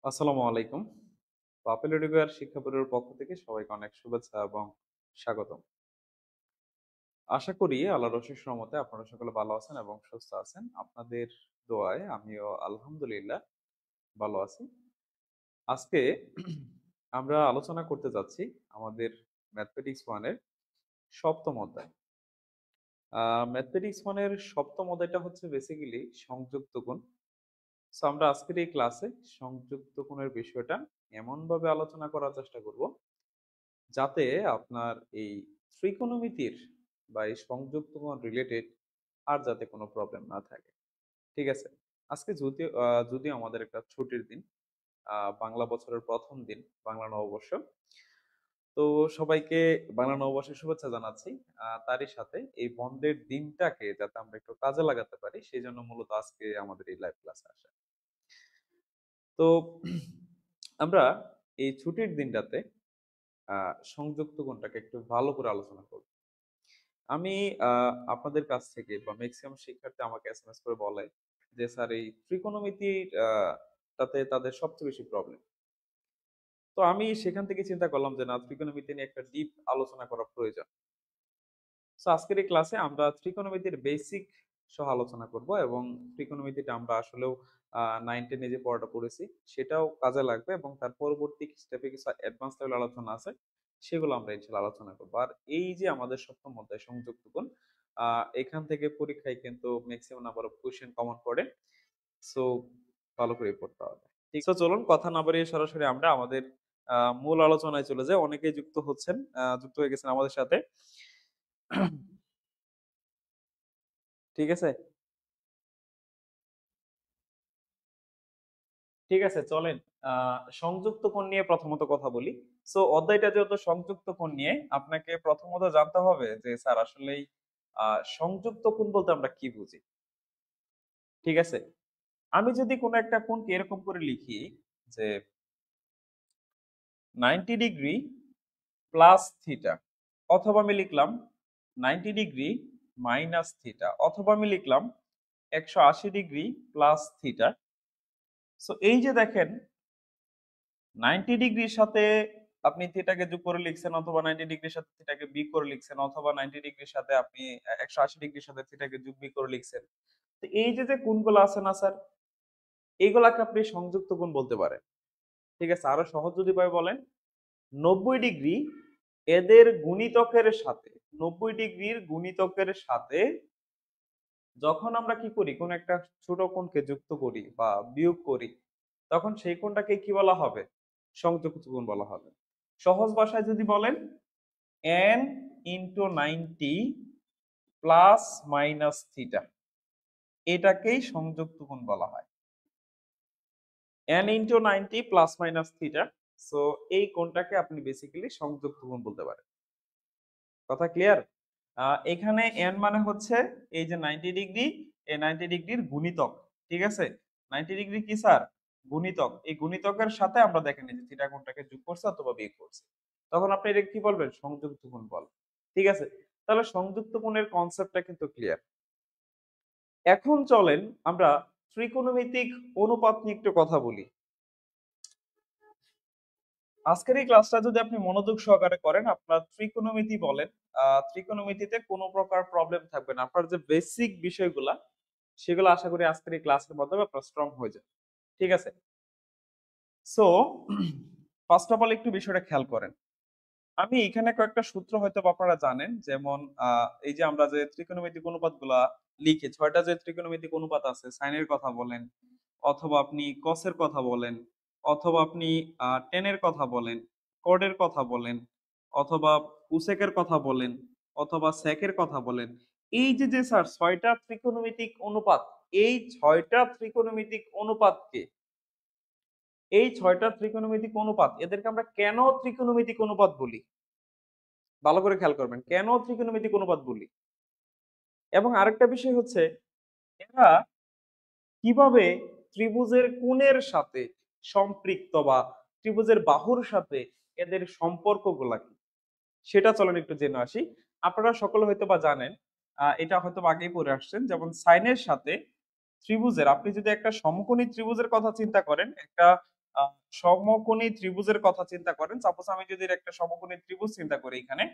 আসসালামু আলাইকুম। বাপেল এডুকেয়ার শিক্ষা বোর্ডের পক্ষ থেকে সবাইকে অনেক শুভেচ্ছা এবং স্বাগতম। আশা করি আল্লাহর অশেষ রহমতে আপনারা সকলে ভালো আছেন এবং সুস্থ আছেন। আপনাদের দোয়ায় আমিও আলহামদুলিল্লাহ ভালো আছি। আজকে আমরা আলোচনা করতে যাচ্ছি আমাদের ম্যাথমেটিক্স 1 এর ৭ম অধ্যায়। ম্যাথমেটিক্স 1 এর ৭ম অধ্যায়টা হচ্ছে বেসিক্যালি সংযুক্ত গুণ। সো আমরা আজকের এই ক্লাসে সংযুক্ত গুণের বিষয়টা এমনভাবে আলোচনা করার চেষ্টা করব যাতে আপনার এই ত্রিকোণমিতির বা এই সংযুক্ত কোণ রিলেটেড আর যাতে কোনো প্রবলেম না থাকে। ঠিক আছে? আজকে যদিও আমাদের একটা ছুটির দিন, বাংলা বছরের ১ম দিন, বাংলা নববর্ষ। তো সবাইকে বাংলা নববর্ষের শুভেচ্ছা জানাচ্ছি। তারই সাথে এই বন্ধের দিনটাকে যাতে আমরা একটু কাজে লাগাতে পারি, সেজন্য মূলত আজকে আমাদের এই লাইভ ক্লাসে আসা। তো আমরা এই ছুটির দিনটাতে সংযুক্ত কোণটাকে একটু ভালো করে আলোচনা করব। আমি আপনাদের কাছ থেকে বা মেক্সিমাম শিক্ষার্থী আমাকে এসএমএস করে বলে যে স্যার এই ত্রিকোণমিতির তাতে তাদের সবচেয়ে বেশি প্রবলেম। তো আমি সেখান থেকে চিন্তা করলাম যে না, ত্রিকোণমিতি নিয়ে একটা ডিপ আলোচনা করা প্রয়োজন। সো আজকের এই ক্লাসে আমরা ত্রিকোণমিতির বেসিক সহ আলোচনা করব এবং ত্রিকোণমিতিটা আমরা আসলেও 9-10 যে পড়াটা পড়েছি সেটাও কাজে লাগবে এবং তার পরবর্তী স্টেপে কিছু অ্যাডভান্স লেভেল আলোচনা আছে, সেগুলো আমরা ইনশাআল্লাহ আলোচনা করব। আর এই যে আমাদের সপ্তম অধ্যায় সংযুক্ত কোণ, এখান থেকে পরীক্ষায় কিন্তু maximum number of question common পড়ে। সো ভালো করে পড়তে হবে। ঠিক সো চলুন কথা না বাড়িয়ে সরাসরি আমরা আমাদের মূল আলোচনায় চলে যাই। অনেকেই যুক্ত হচ্ছেন, যুক্ত হয়ে গেছেন আমাদের সাথে। ঠিক আছে? ঠিক আছে, চলেন সংযুক্ত কোণ নিয়ে প্রথমত কথা বলি। সো অধ্যায়টা যেহেতু সংযুক্ত কোণ নিয়ে, আপনাকে প্রথমত জানতে হবে যে স্যার আসলেই সংযুক্ত কোণ বলতে আমরা কি বুঝি। ঠিক আছে? আমি যদি কোনো একটা কোণকে এরকম করে লিখি যে 90 ডিগ্রি প্লাস থিটা, অথবা আমি লিখলাম 90 ডিগ্রি মাইনাস থিটা, অথবা আমি লিখলাম 180 ডিগ্রি প্লাস থিটা। সো এই যে দেখেন 90 ডিগ্রির সাথে আপনি থিটাকে যোগ করে লিখছেন, অথবা 90 ডিগ্রির সাথে থিটাকে বিয়োগ করে লিখছেন, অথবা 90 ডিগ্রির সাথে আপনি 180 ডিগ্রির সাথে থিটাকে যোগ বিয়োগ করে লিখছেন। তো এই যে কোণগুলো আছে না স্যার, এইগুলাকে আপনি সংযুক্ত কোণ বলতে পারেন। ঠিক আছে? আরো সহজ যদি ভাবে বলেন, 90 ডিগ্রি এদের গুণিতকের সাথে, 90 ডিগ্রির গুণিতকের সাথে যখন আমরা কি করি, কোন একটা ছোট কোণকে যুক্ত করি বা বিয়োগ করি, তখন সেই কোণটাকে কি বলা হবে? সংযুক্ত কোণ বলা হবে। সহজ ভাষায় যদি বলেন, n into 90 plus minus theta, এটাকেই সংযুক্ত কোণ বলা হয়। n into 90 plus minus theta. So এই কোণটাকে আপনি বেসিক্যালি সংযুক্ত কোণ বলতে পারেন। কথা ক্লিয়ার? এখানে n মানে হচ্ছে এই যে 90 ডিগ্রি, এই 90 ডিগ্রির গুণিতক। ঠিক আছে? 90 ডিগ্রি কি স্যার? গুণিতক। এই গুণিতকের সাথে আমরা দেখেন এই যে থিটা কোণটাকে যোগ করছে অথবা বিয়োগ করছে, তখন আপনি এটা কি বলবেন? সংযুক্ত কোণ বল। ঠিক আছে? তাহলে সংযুক্ত কোণের কনসেপ্টটা কিন্তু ক্লিয়ার। এখন চলেন আমরা ত্রিকোণমিতিক অনুপাত নিয়ে একটু কথা বলি। আজকের এই ক্লাসটা যদি আপনি মনোযোগ সহকারে করেন, আপনার ত্রিকোণমিতি বলেন, ত্রিকোণমিতিতে কোনো প্রকার প্রবলেম থাকবে না। আপনার যে বেসিক বিষয়গুলা, সেগুলো আশা করি আজকের এই ক্লাসের মাধ্যমে আপনার স্ট্রং হয়ে যাবে। ঠিক আছে? সো ফার্স্ট অফ অল একটু বিষয়টা খেয়াল করেন। আমি এখানে কয়েকটা সূত্র হয়তো আপনারা জানেন, যেমন এই যে আমরা যে ত্রিকোণমিতিক অনুপাতগুলা লিখি, 6টা যে ত্রিকোণমিতিক অনুপাত আছে, সাইনের কথা বলেন, অথবা আপনি কসের কথা বলেন, অথবা আপনি টেনের কথা বলেন, কডের কথা বলেন, অথবা কুসেকের কথা বলেন, অথবা সেকের কথা বলেন। এই যে যে স্যার 6টা ত্রিকোণমিতিক অনুপাত, এই 6টা ত্রিকোণমিতিক অনুপাতকে, এই 6টা ত্রিকোণমিতিক অনুপাত, এদেরকে আমরা কেন ত্রিকোণমিতিক অনুপাত বলি? ভালো করে খেয়াল করবেন, কেন ত্রিকোণমিতিক অনুপাত বলি। এবং আরেকটা বিষয় হচ্ছে, এরা কিভাবে ত্রিভুজের কোণের সাথে সম্পৃক্ত বা ত্রিভুজের বাহুর সাথে এদের সম্পর্কগুলা কি, সেটা চলেন একটু জেনে আসি। আপনারা সকলে হয়তো বা জানেন, এটা হয়তো বা আগেই পড়ে আসছেন, যেমন সাইনের সাথে ত্রিভুজের, আপনি যদি একটা সমকোণী ত্রিভুজের কথা চিন্তা করেন, একটা সমকোণী ত্রিভুজের কথা চিন্তা করেন, সাপোজ আমি যদি একটা সমকোণী ত্রিভুজ চিন্তা করি, এখানে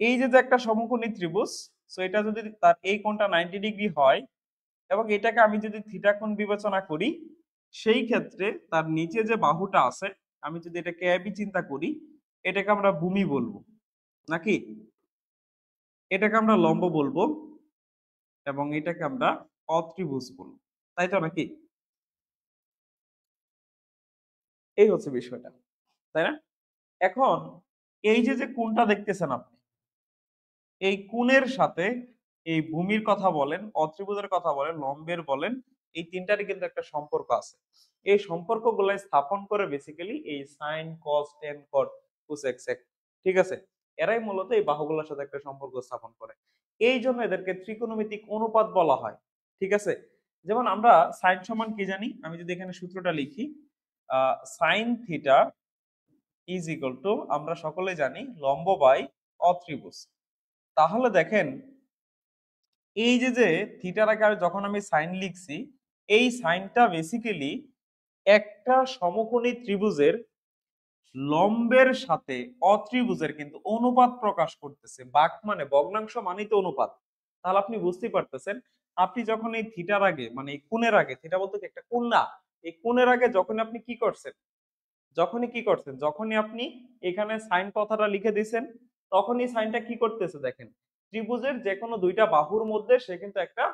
এই যে একটা সমকোণী ত্রিভুজ, সো এটা যদি তার এই কোণটা 90 ডিগ্রি হয় এবং এটাকে আমি যদি থিটা কোণ বিবেচনা করি, সেই ক্ষেত্রে তার নিচে যে বাহুটা আছে, আমি যদি এটাকে এবি চিন্তা করি, এটাকে আমরা ভূমি বলবো নাকি, এটাকে আমরা লম্ব বলবো এবং এটাকে আমরা অত্রিভুজ বলবো, তাই তো নাকি? এই হচ্ছে বিষয়টা, তাই না? এখন এই যে যে কোণটা দেখতেছেন আপনি, এই কোণের সাথে এই ভূমির কথা বলেন, অত্রিভুজের কথা বলেন, লম্বের বলেন, এই তিনটারই কিন্তু একটা সম্পর্ক আছে। এই সম্পর্কগুলো স্থাপন করে বেসিক্যালি এই সাইন, কস, টেন, কট, কোসেক, সেক, ঠিক আছে? এরাই মূলত এই বাহুগুলোর সাথে একটা সম্পর্ক স্থাপন করে। এই জন্য এদেরকে ত্রিকোণমিতিক অনুপাত বলা হয়, ঠিক আছে? যেমন আমরা সাইন সমান কি জানি, আমি যদি এখানে সূত্রটা লিখি, sine theta is equal to, আমরা সকলে জানি, লম্ব বাই অত্রিভুজ। তাহলে দেখেন, এই যে যে থিটার আগে যখন আমি সাইন লিখছি, এই সাইনটা বেসিক্যালি একটা সমকোণী ত্রিভুজের লম্বের সাথে অত্রিভুজের কিন্তু অনুপাত প্রকাশ করতেছে। বাক মানে ভগ্নাংশ মানেই তো অনুপাত। তাহলে আপনি বুঝতেই পারতেছেন, আপনি যখন এই থিটার আগে মানে এই কোণের আগে, থিটা বলতে কি একটা কোণ না, এই কোণের আগে যখন আপনি কি করছেন, যখনই আপনি এখানে সাইন কথাটা লিখে দিয়েছেন, তখনই সাইনটা কি করতেছে দেখেন, ত্রিভুজের যে কোনো দুইটা বাহুর মধ্যে সে কিন্তু একটা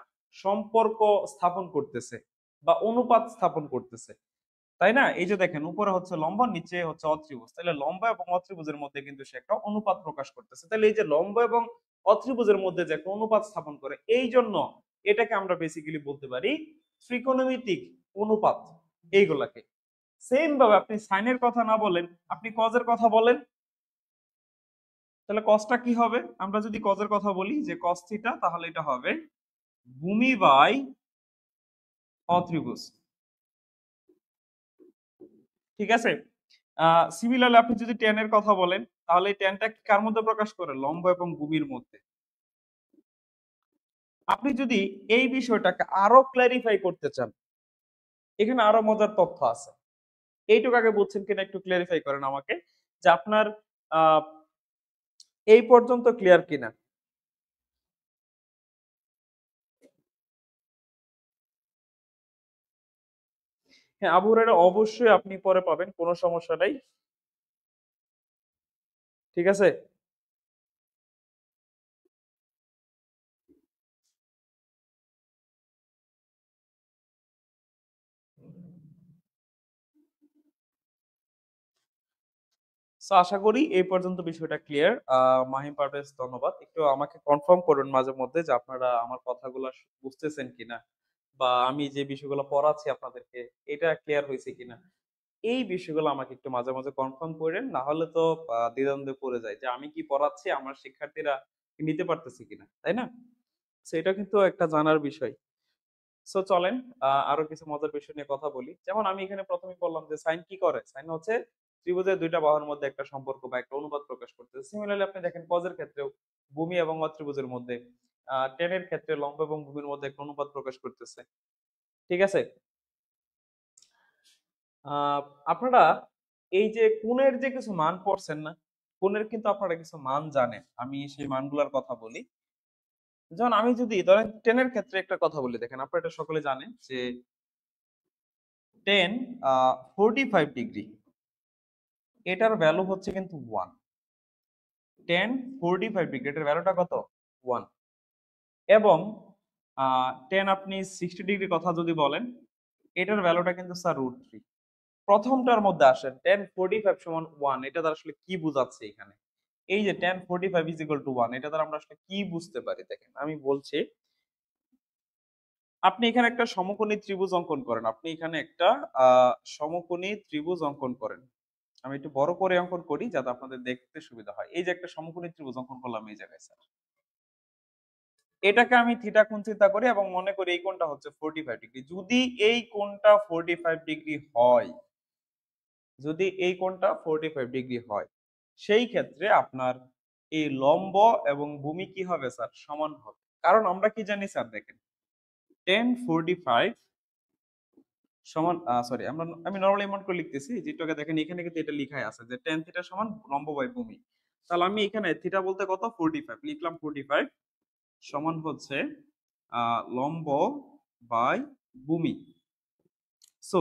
সম্পর্ক স্থাপন করতেছে বা অনুপাত স্থাপন করতেছে, তাই না? এই যে দেখেন, উপরে হচ্ছে লম্ব, নিচে হচ্ছে অত্রিভুজ, তাহলে লম্ব এবং অত্রিভুজের মধ্যে কিন্তু সে একটা অনুপাত প্রকাশ করতেছে। তাহলে এই যে লম্ব এবং অত্রিভুজের মধ্যে যে একটা অনুপাত স্থাপন করে, এই জন্য এটাকে আমরা বেসিক্যালি বলতে পারি ত্রিকোণমিতিক অনুপাত, এইগুলাকে। সেম ভাবে আপনি সাইনের কথা না বলেন, আপনি কজের কথা বলেন, তাহলে কসটা কি হবে? আমরা যদি কজের কথা বলি যে কস থিটা, তাহলে এটা হবে ভূমি বাই অত্রিভুজ, ঠিক আছে? সিমিলারলি আপনি যদি টেন এর কথা বলেন, তাহলে এই টেনটা কার মধ্যে প্রকাশ করে? লম্ব এবং ভূমির মধ্যে। আপনি যদি এই বিষয়টাকে আরো ক্ল্যারিফাই করতে চান, এখানে আরো মজার তথ্য আছে। এইটুকু আগে বুঝছেন কিনা একটু ক্ল্যারিফাই করেন আমাকে, যে আপনার আহ এই পর্যন্ত ক্লিয়ার কিনা? হ্যাঁ, আবু হুরায়রা অবশ্যই আপনি পরে পাবেন, কোনো সমস্যা নাই, ঠিক আছে? সো আশা করি এই পর্যন্ত বিষয়টা ক্লিয়ার। মাহিম পারভেজ, ধন্যবাদ। একটু আমাকে কনফার্ম করুন মাঝে মধ্যে যে আপনারা আমার কথাগুলো বুঝতেছেন কিনা, বা আমি যে বিষয়গুলো পড়াচ্ছি আপনাদেরকে এটা ক্লিয়ার হয়েছে কিনা, এই বিষয়গুলো আমাকে একটু মাঝে মাঝে কনফার্ম করেন, না হলে তো দ্বিধাদ্বন্দ্বে পড়ে যায় যে আমি কি পড়াচ্ছি আমার শিক্ষার্থীরা নিতে পারতেছে কিনা, তাই না? সেটা কিন্তু একটা জানার বিষয়। সো চলেন আরো কিছু মজার বিষয় নিয়ে কথা বলি। যেমন আমি এখানে প্রথমেই বললাম যে সাইন কি করে, সাইন হচ্ছে ত্রিভুজের দুইটা বাহুর মধ্যে একটা সম্পর্ক বা একটা অনুপাত প্রকাশ করতেছে। সিমিলারলি আপনি দেখেন কজের ক্ষেত্রেও ভূমি এবং অত্রিভুজের মধ্যে, টেনের ক্ষেত্রে লম্ব এবং ভূমির মধ্যে একটা অনুপাত প্রকাশ করতেছে, ঠিক আছে? আহ আপনারা এই যে কোণের যে কিছু মান পড়ছেন না, কোণের কিন্তু আপনারা কিছু মান জানেন, আমি সেই মানগুলোর কথা বলি। যেমন আমি যদি ধরেন টেনের ক্ষেত্রে একটা কথা বলি, দেখেন আপনারা এটা সকলে জানেন যে টেন 45 ডিগ্রি, এটার ভ্যালু হচ্ছে কিন্তু 1। টেন 45 ডিগ্রি, এটার ভ্যালুটা কত? 1। এবং টেন আপনি 60 ডিগ্রি কথা যদি বলেন, এটার ভ্যালুটা কিন্তু স্যার √3। প্রথমটার মধ্যে আসেন, টেন 45 সমান 1, এটা দ্বারা আসলে কি বোঝাচ্ছে এখানে? এই যে টেন 45 ইজ ইকুয়াল টু 1, এটা দ্বারা আমরা আসলে কি বুঝতে পারি? দেখেন আমি বলছি, আপনি এখানে একটা সমকোণী ত্রিভুজ অঙ্কন করেন, আপনি এখানে একটা সমকোণী ত্রিভুজ অঙ্কন করেন। আমি একটু বড় করে অঙ্কন করি যাতে আপনাদের দেখতে সুবিধা হয়। এই যে একটা সমকোণী ত্রিভুজ অঙ্কন করলাম এই জায়গায় স্যার, এটাকে আমি থিটা কোণ চিন্তা করি এবং মনে করি এই কোণটা হচ্ছে 45 ডিগ্রি। যদি এই কোণটা 45 ডিগ্রি হয়, যদি এই কোণটা 45 ডিগ্রি হয়, সেই ক্ষেত্রে আপনার এই লম্ব এবং ভূমি কি হবে স্যার? সমান হবে। কারণ আমরা কি জানি স্যার, দেখেন টেন 45 সমান সরি আমি নরমালি এমন করে লিখতেছি যেটাকে দেখেন এখানে কিন্তু এটা লেখাই আছে যে tan থিটা সমান লম্ব বাই ভূমি। তাহলে আমি এখানে থিটা বলতে কত 45 লিখলাম 45 সমান হচ্ছে লম্ব বাই ভূমি। সো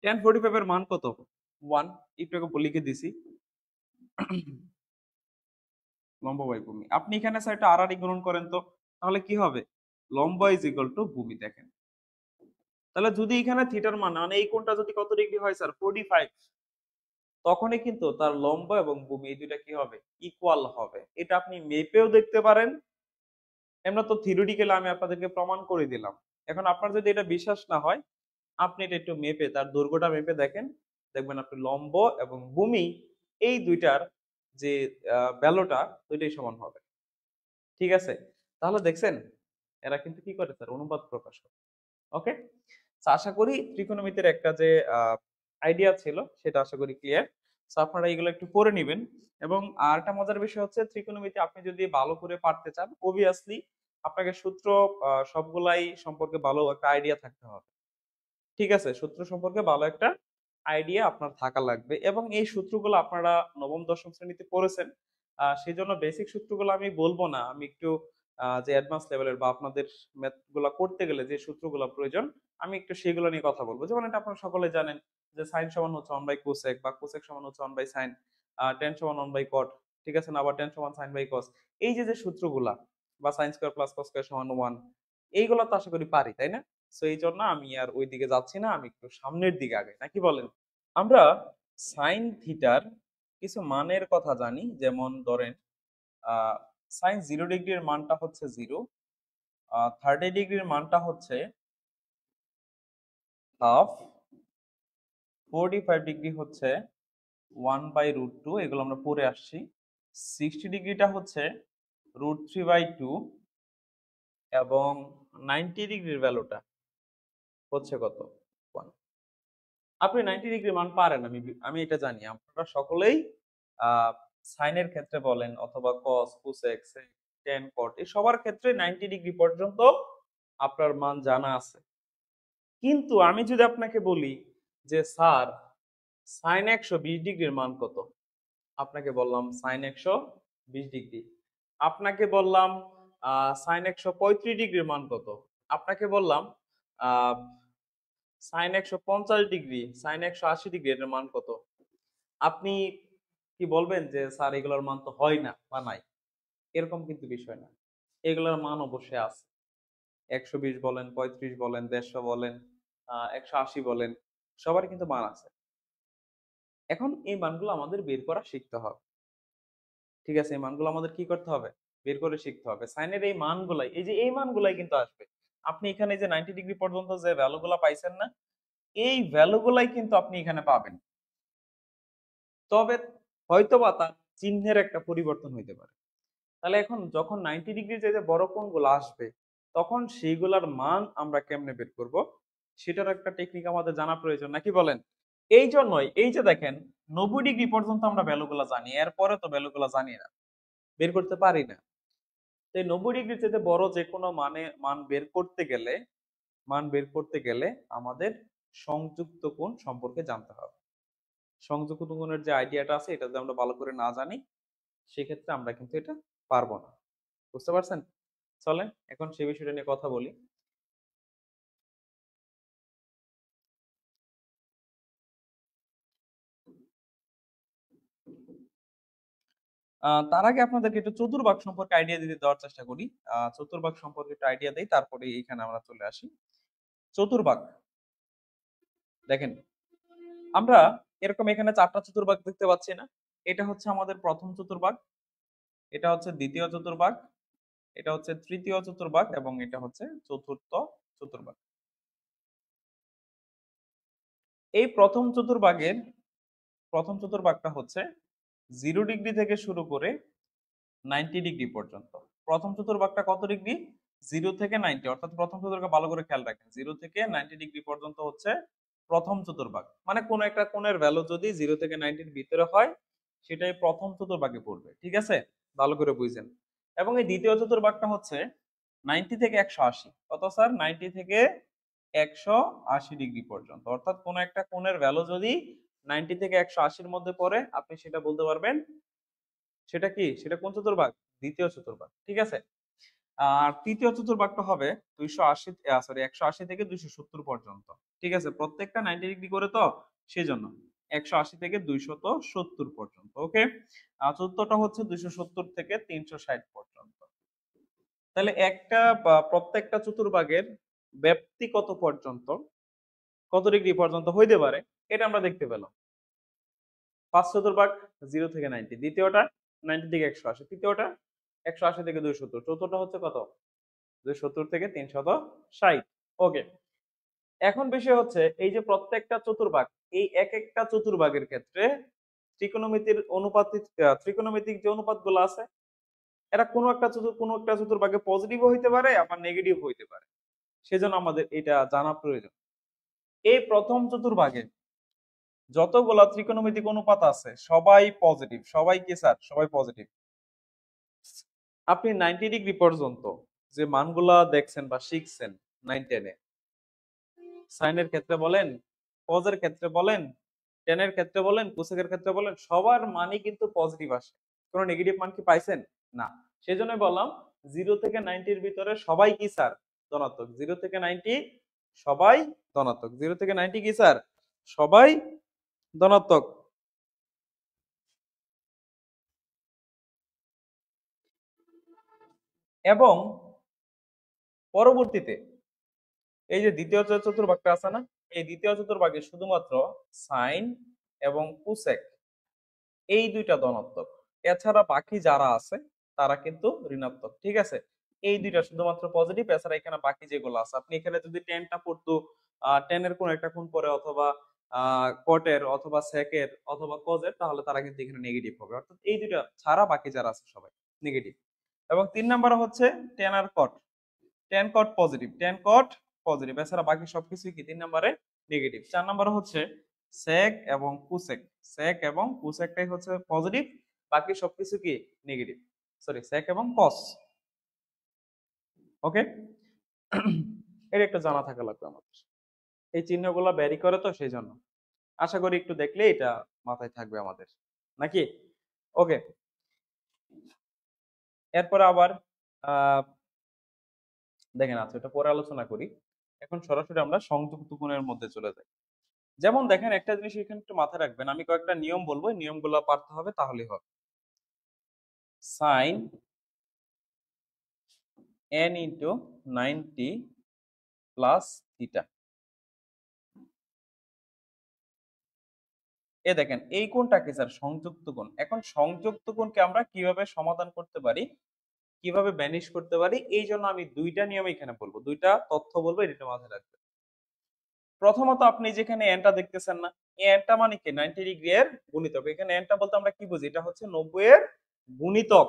tan 45 এর মান কত 1 একটু আগে লিখে দিছি লম্ব বাই ভূমি। আপনি এখানে স্যার একটা আর গ্রহণ করেন তো তাহলে কি হবে লম্ব ইজ ইকুয়াল টু ভূমি দেখেন। তাহলে যদি এখানে থিটার মান মানে এই কোণটা যদি কত ডিগ্রি হয় স্যার 45 তখনই কিন্তু তার লম্ব এবং ভূমি এই দুইটা কি হবে ইকুয়াল হবে। এটা আপনি মেপেও দেখতে পারেন, এমন তো থিওরিটিক্যালি আমি আপনাদেরকে প্রমাণ করে দিলাম। এখন আপনার যদি এটা বিশ্বাস না হয় আপনি এটা একটু মেপে তার দৈর্ঘ্যটা মেপে দেখেন, দেখবেন আপনি লম্ব এবং ভূমি এই দুইটার যে ভ্যালুটা দুইটাই সমান হবে। ঠিক আছে, তাহলে দেখছেন এরা কিন্তু কি করে স্যার অনুপাত প্রকাশ করে। ওকে, আশা করি ত্রিকোণমিতির একটা যে আইডিয়া ছিল সেটা আশা করি ক্লিয়ার। সো আপনারা এগুলো একটু পড়ে নেবেন। এবং আর একটা মজার বিষয় হচ্ছে ত্রিকোণমিতি আপনি যদি ভালো করে পারতে চান অবভিয়াসলি আপনাকে সূত্র সবগুলাই সম্পর্কে ভালো একটা আইডিয়া থাকতে হবে। ঠিক আছে, সূত্র সম্পর্কে ভালো একটা আইডিয়া আপনার থাকা লাগবে এবং এই সূত্রগুলো আপনারা নবম দশম শ্রেণীতে পড়েছেন। সেই জন্য বেসিক সূত্রগুলো আমি বলবো না, আমি একটু যে অ্যাডভান্স লেভেলের বা আপনাদের ম্যাথ গুলা করতে গেলে যে সূত্রগুলো প্রয়োজন আমি একটু সেগুলো নিয়ে কথা বলবো। যেমন এটা আপনারা সকলে জানেন যে সাইন সমান হচ্ছে 1 বাই কোসেক বা কোসেক সমান হচ্ছে 1 বাই সাইন, tan সমান 1 বাই কট, ঠিক আছে না, আবার tan সমান সাইন বাই কস। এই যে যে সূত্রগুলা বা sine square plus cos square সমান 1, এইগুলো তো আশা করি পারি তাই না? সো এই জন্য আমি আর ওই দিকে যাচ্ছি না, আমি একটু সামনের দিকে আগাই নাকি বলেন। আমরা সাইন থিটার কিছু মানের কথা জানি, যেমন ধরেন সাইন 0 ডিগ্রির মানটা হচ্ছে 0, 30 ডিগ্রির মানটা হচ্ছে হাফ, 45 ডিগ্রি হচ্ছে 1/√2, এগুলো আমরা পড়ে আসছি। 60 ডিগ্রিটা হচ্ছে √3/2 এবং 90 ডিগ্রির ভ্যালুটা হচ্ছে কত 1। আপনি 90 ডিগ্রি মান পারেন, আমি এটা জানি। আপনারা সকলেই সাইনের ক্ষেত্রে বলেন অথবা কস কোসেক সেক ট্যান কট এই সবার ক্ষেত্রে 90 ডিগ্রি পর্যন্ত আপনার মান জানা আছে। কিন্তু আমি যদি আপনাকে বলি যে স্যার সাইন 120 ডিগ্রির মান কত, আপনাকে বললাম সাইন 120 ডিগ্রি, আপনাকে বললাম সাইন 135 ডিগ্রির মান কত, আপনাকে বললাম আহ সাইন 150 ডিগ্রি, সাইন 180 ডিগ্রি এর মান কত, আপনি কি বলবেন যে স্যার এগুলোর মান তো হয় না বা নাই? এরকম কিন্তু বিষয় না, এগুলোর মান অবশ্যই আছে। 120 বলেন, 35 বলেন, 150 বলেন, 180 বলেন, সবারই কিন্তু মান আছে। এখন এই মানগুলো আমাদের বের করা শিখতে হবে। ঠিক আছে, এই মানগুলো আমাদের কি করতে হবে বের করে শিখতে হবে। সাইনের এই মানগুলাই, এই যে এই মানগুলাই কিন্তু আসবে। আপনি এখানে যে 90 ডিগ্রি পর্যন্ত যে ভ্যালুগুলো পাইছেন না, এই ভ্যালুগুলাই কিন্তু আপনি এখানে পাবেন। তবে হয়তোবা তার চিহ্নের একটা পরিবর্তন হইতে পারে। তাহলে এখন যখন 90 ডিগ্রি যে বড় কোণগুলো আসবে তখন সেইগুলার মান আমরা কেমনে বের করব সেটার একটা টেকনিক আমাদের জানা প্রয়োজন নাকি বলেন। এই জন্যই এই যে দেখেন 90 ডিগ্রি পর্যন্ত আমরা ভ্যালুগুলো জানি, এরপরে তো ভ্যালুগুলো জানি না, বের করতে পারি না। তো এই 90 ডিগ্রির চেয়ে বড় যে কোনো মান বের করতে গেলে আমাদের সংযুক্ত কোণ সম্পর্কে জানতে হবে। সংযুক্ত কোণের যে আইডিয়াটা আছে এটা যদি আমরা ভালো করে না জানি সেক্ষেত্রে আমরা কিন্তু এটা পারবো না। বুঝতে পারছেন? চলেন এখন সেই বিষয়টা নিয়ে কথা বলি। তার আগে আপনাদেরকে একটু চতুর্ভাগ সম্পর্কে আইডিয়া দিতে দেওয়ার চেষ্টা করি। চতুর্ভাগ সম্পর্কে একটু আইডিয়া দেই, তারপরে এইখানে আমরা চলে আসি। চতুর্ভাগ দেখেন, আমরা এরকম এখানে 4টা চতুর্ভাগ দেখতে পাচ্ছি না? এটা হচ্ছে আমাদের প্রথম চতুর্ভাগ, এটা হচ্ছে দ্বিতীয় চতুর্ভাগ, এটা হচ্ছে তৃতীয় চতুর্ভাগ এবং এটা হচ্ছে চতুর্থ চতুর্ভাগ। এই প্রথম চতুর্ভাগটা হচ্ছে 0 ডিগ্রি থেকে শুরু করে 90 ডিগ্রি পর্যন্ত। প্রথম চতুর্ভাগটা কত ডিগ্রি 0 থেকে 90, অর্থাৎ প্রথম চতুর্ভাগ ভালো করে খেয়াল রাখেন 0 থেকে 90 ডিগ্রি পর্যন্ত হচ্ছে প্রথম চতুর্ভাগ। মানে কোন একটা কোণের ভ্যালু যদি 0 থেকে 90-র ভিতরে হয় সেটাই প্রথম চতুর্ভাগে পড়বে। ঠিক আছে, ভালো করে বুঝেন। এবং এই দ্বিতীয় চতুর্ভাগটা হচ্ছে 90 থেকে 180, কত স্যার 90 থেকে 180 ডিগ্রি পর্যন্ত। অর্থাৎ কোন একটা কোণের ভ্যালু যদি 90 থেকে 180-র মধ্যে পড়ে, আপনি সেটা বলতে পারবেন সেটা কি, সেটা কোন চতুর্ভাগ? দ্বিতীয় চতুর্ভাগ। ঠিক আছে। আর তৃতীয় চতুর্ভাগটা হবে 180 থেকে 270 পর্যন্ত। ঠিক আছে, প্রত্যেকটা 90 ডিগ্রি করে, তো সেজন্য 180 থেকে 270 পর্যন্ত। ওকে। আর চতুর্থটা হচ্ছে 270 থেকে 360 পর্যন্ত। তাহলে একটা বা প্রত্যেকটা চতুর্ভাগের ব্যাপ্তি কত পর্যন্ত, কত ডিগ্রি পর্যন্ত হইতে পারে, এটা আমরা দেখতে পেলাম। ফার্স্ট চতুর্ভাগ 0 থেকে 90, দ্বিতীয়টা 90 থেকে 180, তৃতীয়টা 180 থেকে 270, চতুর্থটা হচ্ছে কত, 270 থেকে 360। ওকে। এখন বিষয় হচ্ছে এই যে প্রত্যেকটা চতুর্ভাগ, এই এক একটা চতুর্ভাগের ক্ষেত্রে ত্রিকোণমিতির অনুপাতিক ত্রিকোণমিতিক যে অনুপাতগুলো আছে, এরা কোনো একটা চতুর্ভাগে পজিটিভও হইতে পারে, আবার নেগেটিভ হইতে পারে। সেজন্য আমাদের এটা জানা প্রয়োজন। এই প্রথম চতুর্ভাগে যতগুলা ত্রিকোণমিতিক অনুপাত আছে সবাই পজিটিভ, সবাই কি স্যার, সবাই পজিটিভ। আপনি 90 ডিগ্রি পর্যন্ত যে মানগুলা দেখছেন বা শিখছেন 9-10-এ, সাইনের ক্ষেত্রে বলেন, কজের ক্ষেত্রে বলেন, টেনের ক্ষেত্রে বলেন, কোসেকের ক্ষেত্রে বলেন, সবার মানই কিন্তু পজিটিভ আসে। কোনো নেগেটিভ মান কি পাইছেন? না। সেজন্য বললাম 0 থেকে 90-র ভিতরে সবাই কি স্যার, ধনাত্মক। 0 থেকে 90 সবাই ধনাত্মক। 0 থেকে 90 কি স্যার, সবাই ধনাত্মক। এবং পরবর্তীতে এই যে দ্বিতীয় চতুর্ভাগটা আছে না, এই দ্বিতীয় চতুর্ভাগে শুধুমাত্র সাইন এবং কোসেক এই দুইটা ধনাত্মক, এছাড়া বাকি যারা আছে তারা কিন্তু ঋণাত্মক। ঠিক আছে, এই দুইটা শুধুমাত্র পজিটিভ, এছাড়া এখানে বাকি যেগুলো আছে, আপনি এখানে যদি টেনটা পড়তো, টেনের কোন একটা কোণ পড়ে, অথবা কটের অথবা সেকের অথবা কজের, তাহলে তারা কিন্তু এখানে নেগেটিভ হবে। অর্থাৎ এই দুইটা ছাড়া বাকি যারা আছে সবাই নেগেটিভ। এবং 3 নম্বরে হচ্ছে টেন আর cot, tan cot positive, tan cot positive, এছাড়া বাকি সবকিছুই কি 3 নম্বরে নেগেটিভ। 4 নম্বরে হচ্ছে সেক এবং কুসেক, সেক এবং কুসেকটাই হচ্ছে পজিটিভ, বাকি সবকিছু কি নেগেটিভ। সরি, সেক এবং কস। ওকে। এটা একটু জানা থাকা লাগবে আমাদের। এই চিহ্নগুলো ভ্যারি করে, তো সেই জন্য আশা করি একটু দেখলে এটা মাথায় থাকবে আমাদের, নাকি? ওকে। এরপরে আবার আহ দেখেন, আচ্ছা এটা পরে আলোচনা করি। এখন সরাসরি আমরা সংযুক্ত কোণের মধ্যে চলে যাই। যেমন দেখেন, একটা জিনিস এখানে একটু মাথায় রাখবেন, আমি কয়েকটা নিয়ম বলবো, এই নিয়মগুলো পারতে হবে, তাহলেই হবে। Sine n into 90 plus theta, এ দেখেন এই কোণটা কি স্যার, সংযুক্ত কোণ। এখন সংযুক্ত কোণকে আমরা কিভাবে সমাধান করতে পারি, কিভাবে ব্যানিশ করতে পারি, এই জন্য আমি দুইটা নিয়ম এখানে বলবো, দুইটা তথ্য বলবো, এটা মাথায় রাখবেন। প্রথমত আপনি যেখানে এনটা দেখতেছেন না, এই এনটা মানে কি 90 ডিগ্রি এর গুণিতক। এখানে এনটা বলতে আমরা কি বুঝি, এটা হচ্ছে 90 এর গুণিতক।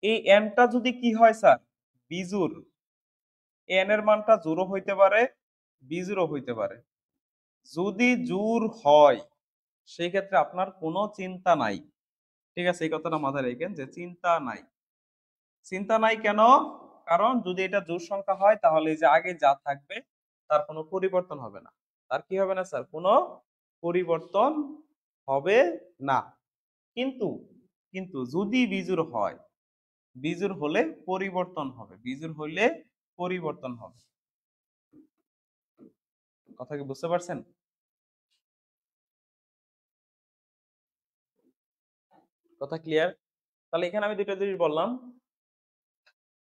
এই এনটা যদি কি হয় স্যার, বিজোড়, এন এর মানটা জোড়ও হইতে পারে, বিজোড়ও হইতে পারে। যদি জোড় হয় সেই ক্ষেত্রে আপনার কোনো চিন্তা নাই। ঠিক আছে, এই কথাটা মাথায় রাখেন যে চিন্তা নাই। চিন্তা নাই কেন? কারণ যদি এটা জোড় সংখ্যা হয় তাহলে এই যে আগে যা থাকবে তার কোনো পরিবর্তন হবে না। তার কি হবে না স্যার, কোনো পরিবর্তন হবে না। কিন্তু কিন্তু যদি বিজোড় হয়, বিজোড় হলে পরিবর্তন হবে, বিজোড় হলে পরিবর্তন হবে। কথা কি বুঝতে পারছেন? কথা ক্লিয়ার? তাহলে এখানে আমি দুটো জিনিস বললাম,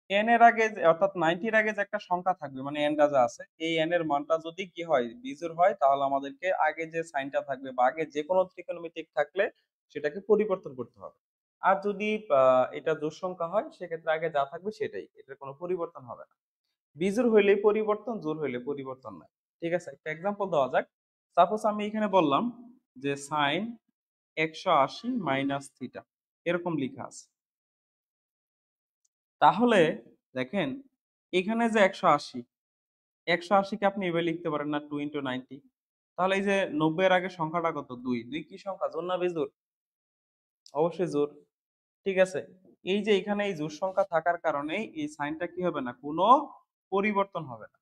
এন এর আগে অর্থাৎ 90-র আগে যে একটা সংখ্যা থাকবে, মানে এনটা যা আছে, এই এন এর মানটা যদি কি হয়, বিজোড় হয়, তাহলে আমাদেরকে আগে যে সাইনটা থাকবে বা আগে যে কোনো ত্রিকোণমিতিক থাকলে সেটাকে পরিবর্তন করতে হবে। আর যদি এটা জোড় সংখ্যা হয়, সেক্ষেত্রে আগে যা থাকবে সেটাই, এটার কোনো পরিবর্তন হবে না। বিজোড় হইলে পরিবর্তন, জোড় হইলে পরিবর্তন নাই। ঠিক আছে, একটা এক্সাম্পল দেওয়া যাক। সাপোজ আমি এখানে বললাম যে সাইন 180 মাইনাস থিটা, এরকম লেখা আছে। তাহলে দেখেন, এখানে যে 180, 180 কে আপনি এভাবে লিখতে পারেন না, 2 ইন্টু 90। তাহলে এই যে 90 এর আগে সংখ্যাটা কত, 2, 2 কি সংখ্যা, জোড় না বিজোড়? অবশ্যই জোড়। ঠিক আছে, এই যে এখানে এই জোড় সংখ্যা থাকার কারণে এই সাইনটা কি হবে না, কোনো পরিবর্তন হবে না।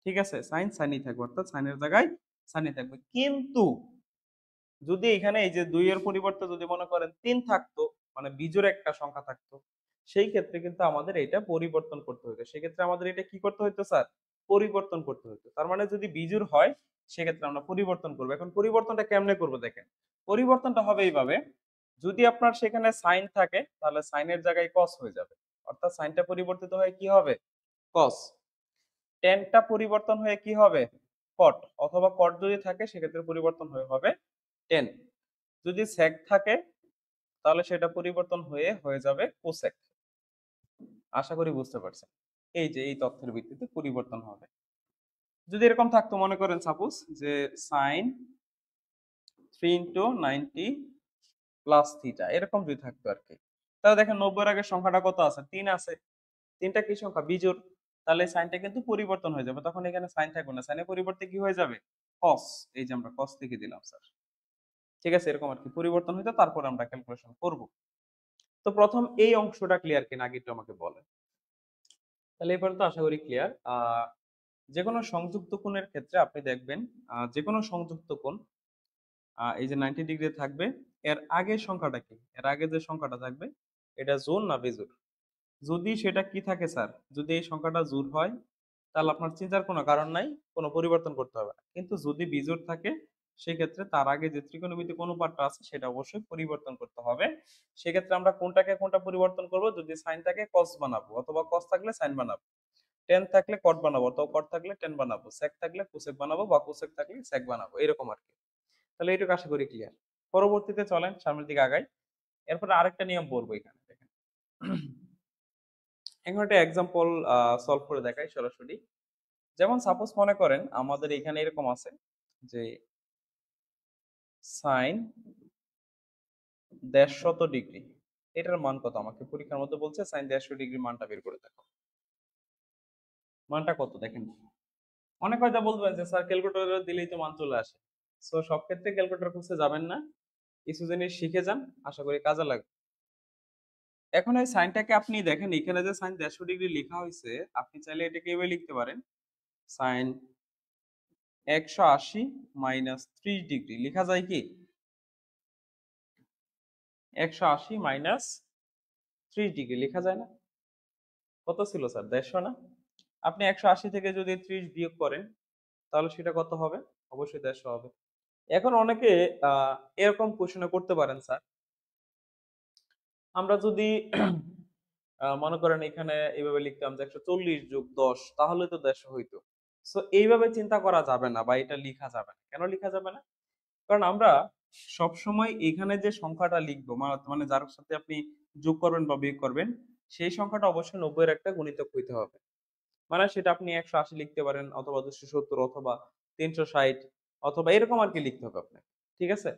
ঠিক আছে, সাইন সাইনই থাকবে, অর্থাৎ সাইনের জায়গায় সাইনই থাকবে। কিন্তু যদি এখানে এই যে 2 এর পরিবর্তে যদি মনে করেন 3 থাকতো, মানে বিজোড় একটা সংখ্যা থাকতো, সেই ক্ষেত্রে কিন্তু আমাদের এটা পরিবর্তন করতে হতো। সেক্ষেত্রে আমাদের এটা কি করতে হতো স্যার? পরিবর্তন করতে হতো। তার মানে যদি বিজোড় হয় সেক্ষেত্রে আমরা পরিবর্তন করব। এখন পরিবর্তনটা কেমনে করব দেখেন। পরিবর্তনটা হবে এইভাবে, যদি আপনার সেখানে সাইন থাকে তাহলে সাইনের জায়গায় কস হয়ে যাবে। অর্থাৎ সাইনটা পরিবর্তিত হয়ে কি হবে? কস। টেনটা পরিবর্তন হয়ে কি হবে? কট। অথবা কট যদি থাকে সেক্ষেত্রে পরিবর্তন হয়ে হবে টেন। যদি সেক থাকে তাহলে সেটা পরিবর্তন হয়ে হয়ে যাবে কোসেক। আশা করি বুঝতে পারছেন। এই যে এই তথ্যের ভিত্তিতে পরিবর্তন হবে। যদি এরকম থাকতো, মনে করেন সাপোজ যে সাইন 3 ইন্টু 90 প্লাস থিটা, এরকম যদি থাকতো আর কি, তাহলে দেখেন 90 এর আগের সংখ্যাটা কত আছে? 3 আছে। 3টা কি সংখ্যা? বিজোড়। তাহলে সাইনটা কিন্তু পরিবর্তন হয়ে যাবে, তখন এখানে সাইন থাকবে না, সাইনের পরিবর্তে কি হয়ে যাবে? কস। এই যে আমরা কস লিখে দিলাম স্যার। ঠিক আছে, এরকম আর কি পরিবর্তন হইতো, তারপর আমরা ক্যালকুলেশন করব। তো প্রথম এই অংশটা ক্লিয়ার কিনা আগে একটু আমাকে বলেন। তাহলে এবার তো আশা করি ক্লিয়ার। যে কোনো সংযুক্ত কোণের ক্ষেত্রে আপনি দেখবেন, যে কোনো সংযুক্ত কোণ এই যে 90 ডিগ্রি থাকবে, এর আগের সংখ্যাটা কি? এর আগে যে সংখ্যাটা থাকবে এটা জোড় না বেজোড়? যদি সেটা কি থাকে স্যার, যদি এই সংখ্যাটা জোড় হয় তাহলে আপনার চিন্তার কোনো কারণ নাই, কোনো পরিবর্তন করতে হবে না। কিন্তু যদি বিজোড় থাকে সেক্ষেত্রে তার আগে যে ত্রিকোণমিতিক অনুপাতটা আছে সেটা অবশ্যই পরিবর্তন করতে হবে। সেক্ষেত্রে আমরা কোনটাকে কোনটা পরিবর্তন করব? যদি সাইন থাকে কস বানাবো, অথবা কস থাকলে সাইন বানাবো। টেন থাকলে কট বানাবো, অথবা কট থাকলে টেন বানাবো। সেক থাকলে কোসেক বানাবো, বা কোসেক থাকলে সেক বানাবো, এরকম আর কি। তাহলে এইটুকু আশা করি ক্লিয়ার। পরবর্তীতে চলেন সামনের দিকে আগাই। এরপরে আরেকটা নিয়ম বলবো এখানে দেখেন। এখন একটা এক্সাম্পল সলভ করে দেখাই সরাসরি। যেমন সাপোজ মনে করেন আমাদের এখানে এরকম আছে যে সাইন 150 ডিগ্রি, এটার মান কত? আমাকে পরীক্ষার মধ্যে বলছে সাইন 150 ডিগ্রি মানটা বের করে দেখো। মানটা কত দেখেন। অনেক হয়তো বলবেন যে স্যার ক্যালকুলেটর দিলেই তো মান চলে আসে। সো সব ক্ষেত্রে ক্যালকুলেটর খুঁজতে যাবেন না, কিছু জিনিস শিখে যান, আশা করি কাজে লাগবে। এখন এই সাইনটাকে আপনি দেখেন, এখানে যে সাইন 150 ডিগ্রি লেখা হয়েছে, আপনি চাইলে এটাকে এভাবে লিখতে পারেন, সাইন 180 মাইনাস 30 ডিগ্রি লেখা যায় কি? 180 মাইনাস 30 ডিগ্রি লেখা যায় না? কত ছিল স্যার? 150 না? আপনি 180 থেকে যদি 30 বিয়োগ করেন তাহলে সেটা কত হবে? অবশ্যই 150 হবে। এখন অনেকে এরকম কোশ্চেন করতে পারেন স্যার, আমরা যদি মনে করেন এখানে এইভাবে লিখতাম যে 140 যোগ 10 তাহলে তো 150 হইতো। সো এইভাবে চিন্তা করা যাবে না, বা এটা লিখা যাবে না। কেন লিখা যাবে না? কারণ আমরা সব সময় এখানে যে সংখ্যাটা লিখবো, মানে যার সাথে আপনি যোগ করবেন বা বিয়োগ করবেন, সেই সংখ্যাটা অবশ্যই 90 এর একটা গুণিতক হইতে হবে। মানে সেটা আপনি 180 লিখতে পারেন, অথবা 270, অথবা 360, অথবা এরকম আর কি লিখতে হবে আপনাকে। ঠিক আছে,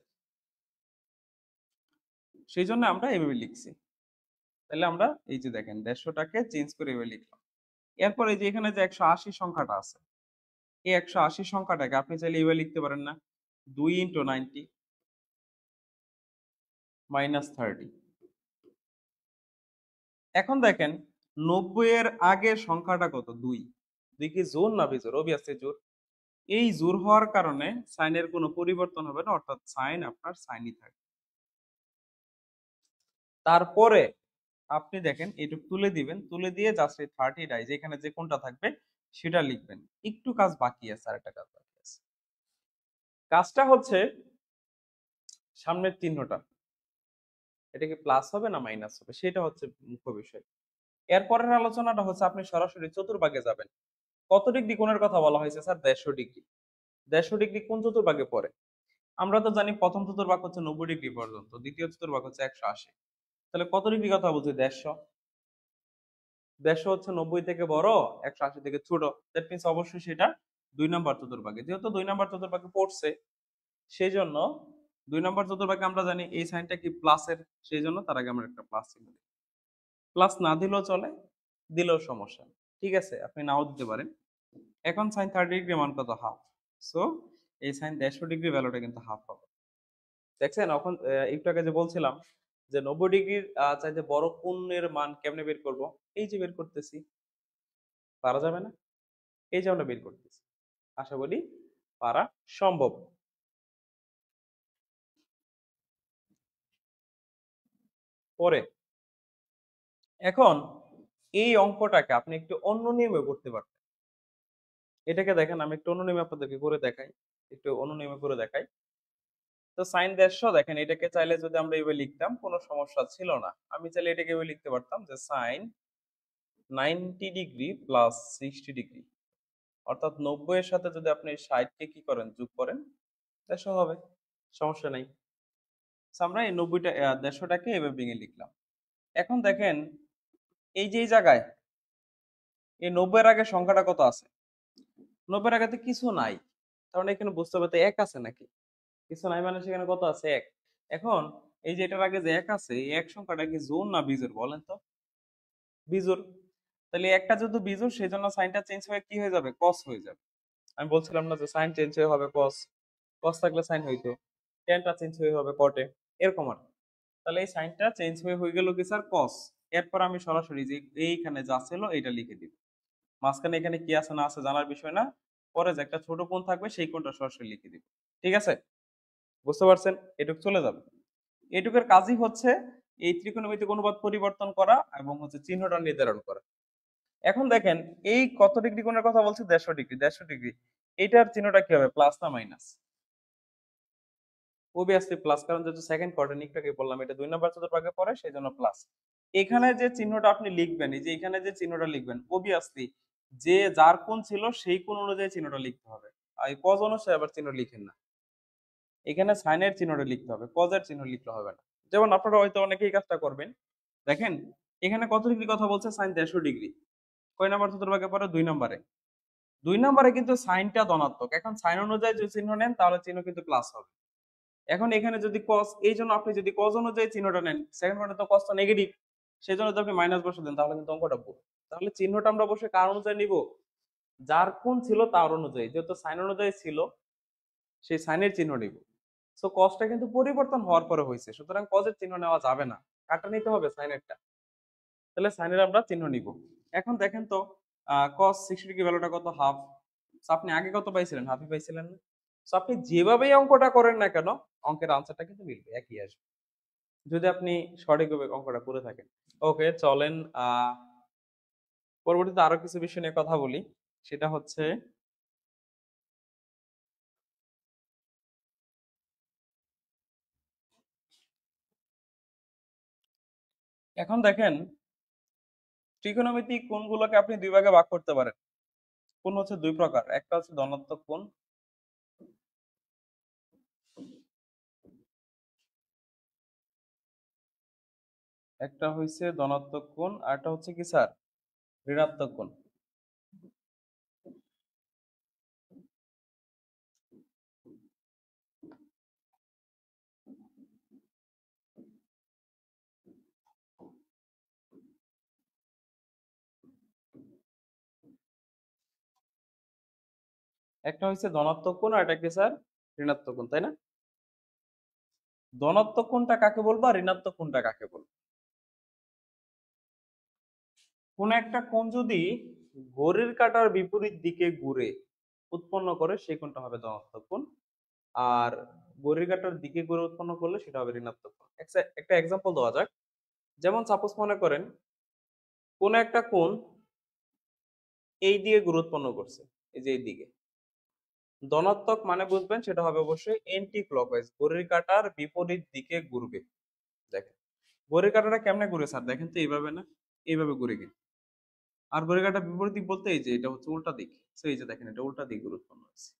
সেই জন্য আমরা এভাবে লিখছি। তাহলে আমরা এই যে দেখেন 150টাকে চেঞ্জ করে এভাবে লিখলাম। এরপর এই যে এখানে যে 180 সংখ্যাটা আছে, এই 180 সংখ্যাটাকে আপনি চাইলে এইভাবে লিখতে পারেন না, 2 ইন্টু 90 মাইনাস 30। এখন দেখেন 90 এর আগের সংখ্যাটা কত? 2। 2 কি জোড় না বিজোড়? অবভিয়াসলি জোড়। এই জোড় হওয়ার কারণে সাইনের কোনো পরিবর্তন হবে না, অর্থাৎ সাইন আপনার সাইনই থাকবে। তারপরে আপনি দেখেন এটুকু তুলে দিবেন, তুলে দিয়ে জাস্ট এই 30 ডাই যেখানে যে কোনটা থাকবে সেটা লিখবেন। একটু কাজ বাকি আছে, আর একটা কাজ বাকি আছে। কাজটা হচ্ছে সামনের চিহ্নটা, এটা কি প্লাস হবে না মাইনাস হবে, সেটা হচ্ছে মুখ্য বিষয়। এরপরের আলোচনাটা হচ্ছে আপনি সরাসরি চতুর্ভাগে যাবেন। কত ডিগ্রি কোণের কথা বলা হয়েছে স্যার? 150 ডিগ্রি। 150 ডিগ্রি কোন চতুর্ভাগে পড়ে? আমরা তো জানি প্রথম চতুর্ভাগ হচ্ছে 90 ডিগ্রি পর্যন্ত, দ্বিতীয় চতুর্ভাগ হচ্ছে 180। তাহলে কত ডিগ্রি কথা বলছি? 150। 150 হচ্ছে 90 থেকে বড়, 180 থেকে ছোট। দ্যাট মিন্স অবশ্যই সেটা 2 নাম্বার চতুর্ভাগে। যেহেতু 2 নাম্বার চতুর্ভাগে পড়ছে, সেই জন্য 2 নাম্বার চতুর্ভাগে আমরা জানি এই সাইনটা কি প্লাসের, সেই জন্য তার আগে আমরা একটা প্লাস চিহ্ন দিই। প্লাস না দিলেও চলে, দিলেও সমস্যা নেই। ঠিক আছে, আপনি নাও দিতে পারেন। এখন সাইন 30 ডিগ্রি মান কত? হাফ। সো এই সাইন 150 ডিগ্রি ভ্যালুটা কিন্তু হাফ হবে। দেখছেন এখন একটু আগে যে বলছিলাম যে 90 ডিগ্রির চাইতে বড় কোণের মান কেমনে বের করব? এই যে বের করতেছি, পারা যাবে না? এই যে আমরা বের করতেছি, আশা করি পারা সম্ভব। পরে এখন এই অঙ্কটাকে আপনি একটু অন্য নিয়মে করতে পারতেন। এটাকে দেখেন, আমি একটু অন্য নিয়মে আপনাদেরকে করে দেখাই, একটু অন্য নিয়মে করে দেখাই। তো সাইন 150 দেখেন, এটাকে চাইলে যদি আমরা এইভাবে লিখতাম কোনো সমস্যা ছিল না। আমি চাইলে এটাকে এইভাবে লিখতে পারতাম যে সাইন 90 ডিগ্রি প্লাস 60 ডিগ্রি, অর্থাৎ 90 এর সাথে যদি আপনি 60 কে কি করেন, যোগ করেন, 150 হবে, সমস্যা নাই। So আমরা এই 90টা 150টাকে এভাবে ভেঙে লিখলাম। এখন দেখেন এই যে এই জায়গায় এই 90 এর আগে সংখ্যাটা কত আছে? 90 এর আগে তো কিছু নাই, কারণ এখানে বুঝতে হবে তো এক আছে নাকি, কিছু নাই মানে সেখানে কত আছে, এক। এখন এই যে এটার আগে যে এক আছে, এই এক সংখ্যাটা কি জোড় না বিজোড় বলেন তো? বিজোড়। তাহলে একটা যেহেতু বিজোড়, সেই জন্য সাইনটা চেঞ্জ হয়ে কি হয়ে যাবে, কস হয়ে যাবে। আমি বলছিলাম না যে সাইন চেঞ্জ হয়ে হবে কস, কস থাকলে সাইন হইতো, টেনটা চেঞ্জ হয়ে হবে কটে, এরকম আর কি। তাহলে এই সাইনটা চেঞ্জ হয়ে গেল কি স্যার, কস। এরপর আমি সরাসরি যে এইখানে যা ছিল এটা লিখে দিব, মাঝখানে এখানে কি আছে না আছে জানার বিষয় না, পরে যে একটা ছোট কোণ থাকবে সেই কোণটা সরাসরি লিখে দিব। ঠিক আছে, বুঝতে পারছেন? এটুকু চলে যাবে। এটুকের কাজই হচ্ছে এই ত্রিকোণমিতিক অনুপাত পরিবর্তন করা এবং হচ্ছে চিহ্নটা নির্ধারণ করা। এখন দেখেন এই কত ডিগ্রি কোণের কথা বলছি, 150 ডিগ্রি, 150 ডিগ্রি, এটার চিহ্নটা কি হবে, প্লাস না মাইনাস? অবভিয়াসলি প্লাস, কারণ যেহেতু সেকেন্ড কোয়ার্টার একটু বললাম এটা 2 নাম্বার চতুর্ভাগে পড়ে, সেই জন্য প্লাস। এখানে যে চিহ্নটা আপনি লিখবেন, এই যে এখানে যে চিহ্নটা লিখবেন, অবভিয়াসলি যে যার কোণ ছিল সেই কোণ অনুযায়ী চিহ্নটা লিখতে হবে। আর এই কজ অনুসারে আবার চিহ্ন লিখেন না, এখানে সাইনের চিহ্নটা লিখতে হবে, কজের চিহ্ন লিখতে হবে না। যেমন আপনারা হয়তো অনেকেই কাজটা করবেন, দেখেন এখানে কত ডিগ্রি কথা বলছে, সাইন 150 ডিগ্রি, কয় নাম্বার চতুর্ভাগে পড়ে, 2 নম্বরে। 2 নম্বরে কিন্তু সাইনটা ধনাত্মক, এখন সাইন অনুযায়ী যদি চিহ্ন নেন তাহলে চিহ্ন কিন্তু প্লাস হবে। এখন এখানে যদি কস, এই জন্য আপনি যদি কজ অনুযায়ী চিহ্নটা নেন, সেকেন্ড পয়েন্টে তো কসটা নেগেটিভ, সেই জন্য যদি আপনি মাইনাস বসে দেন তাহলে কিন্তু অঙ্কটা ভুল। তাহলে চিহ্নটা আমরা অবশ্যই কার অনুযায়ী নিব, যার কোণ ছিল তার অনুযায়ী, যেহেতু সাইন অনুযায়ী ছিল সেই সাইনের চিহ্ন নিব। সো কসটা কিন্তু পরিবর্তন হওয়ার পরে হয়েছে, সুতরাং কজের চিহ্ন নেওয়া যাবে না, কাটা নিতে হবে সাইনেরটা। তাহলে সাইনের আমরা চিহ্ন নিব। এখন দেখেন তো কস 60 ডিগ্রি ভ্যালুটা কত, হাফ। আপনি আগে কত পাইছিলেন, হাফই পাইছিলেন না? সো আপনি যেভাবেই অঙ্কটা করেন না কেন, অঙ্কের আনসারটা কিন্তু মিলবে, একই আসবে, যদি আপনি সঠিকভাবে অঙ্কটা করে থাকেন। ওকে চলেন, পরবর্তীতে আরো কিছু বিষয় নিয়ে কথা বলি। সেটা হচ্ছে এখন দেখেন ত্রিকোণমিতিক কোণগুলোকে আপনি দুই ভাগে ভাগ করতে পারেন। কোণ হচ্ছে দুই প্রকার, একটা হচ্ছে ধনাত্মক কোণ, একটা হচ্ছে ধনাত্মক কোণ, আর একটা হচ্ছে কি স্যার, ঋণাত্মক কোণ। একটা হচ্ছে ধনাত্মক কোণ আর একটা কি স্যার, ঋণাত্মক কোণ, তাই না? ধনাত্মক কোণটা কাকে বলবো আর ঋণাত্মক কোণটা কাকে বলবো? কোন একটা কোণ যদি ঘড়ির কাঁটার বিপরীত দিকে ঘুরে উৎপন্ন করে সেই কোণটা হবে ধনাত্মক কোণ, আর ঘড়ির কাঁটার দিকে ঘুরে উৎপন্ন করলে সেটা হবে ঋণাত্মক কোণ। একটা এক্সাম্পল দেওয়া যাক, যেমন সাপোজ মনে করেন কোন একটা কোণ এই দিকে ঘুরে উৎপন্ন করছে, এই যে এই দিকে, ধনাত্মক মানে বুঝবেন সেটা হবে অবশ্যই এন্টি ক্লকওয়াইজ, ঘড়ির কাঁটার বিপরীত দিকে ঘুরবে। দেখেন ঘড়ির কাঁটাটা কেমনে ঘুরে স্যার, দেখেন তো এইভাবে না, এইভাবে ঘুরে কিন্তু। আর ঘড়ির কাঁটার বিপরীত দিক বলতে এই যে এটা হচ্ছে উল্টা দিক, তো এই যে দেখেন এটা উল্টা দিক ঘুরে উৎপন্ন হচ্ছে।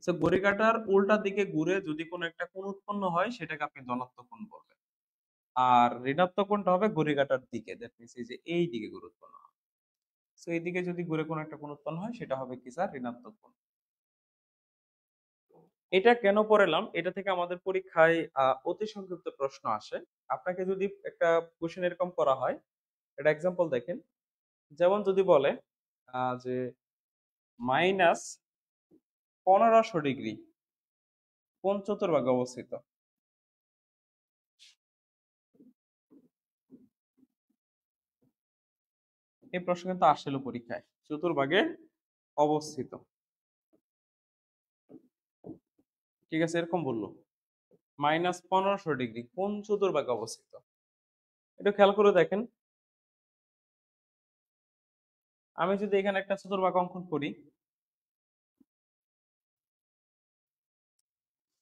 তো ঘড়ির কাঁটার উল্টা দিকে ঘুরে যদি কোনো একটা কোণ উৎপন্ন হয় সেটাকে আপনি ধনাত্মক কোণ বলবেন। আর ঋণাত্মক কোণটা হবে ঘড়ির কাঁটার দিকে, দ্যাট মিনস এই যে এই দিকে ঘুরে উৎপন্ন হয়। তো এই দিকে যদি ঘুরে কোনো একটা কোণ উৎপন্ন হয় সেটা হবে কি স্যার, ঋণাত্মক কোণ। এটা কেন পড়ালাম, এটা থেকে আমাদের পরীক্ষায় অতি সংক্ষিপ্ত প্রশ্ন আসে। আপনাকে যদি একটা কোশ্চেন এরকম করা হয়, একটা এক্সাম্পল দেখেন, যেমন যদি বলে যে মাইনাস 1500 ডিগ্রি কোন চতুর্ভাগে অবস্থিত? এই প্রশ্ন কিন্তু আসছিল পরীক্ষায়, চতুর্ভাগে অবস্থিত। ঠিক আছে, এরকম বললো -1500 ডিগ্রি কোন চতুর্ভাগে অবস্থিত? একটু খেয়াল করে দেখেন, আমি যদি এখানে একটা চতুর্ভাগ অঙ্কন করি,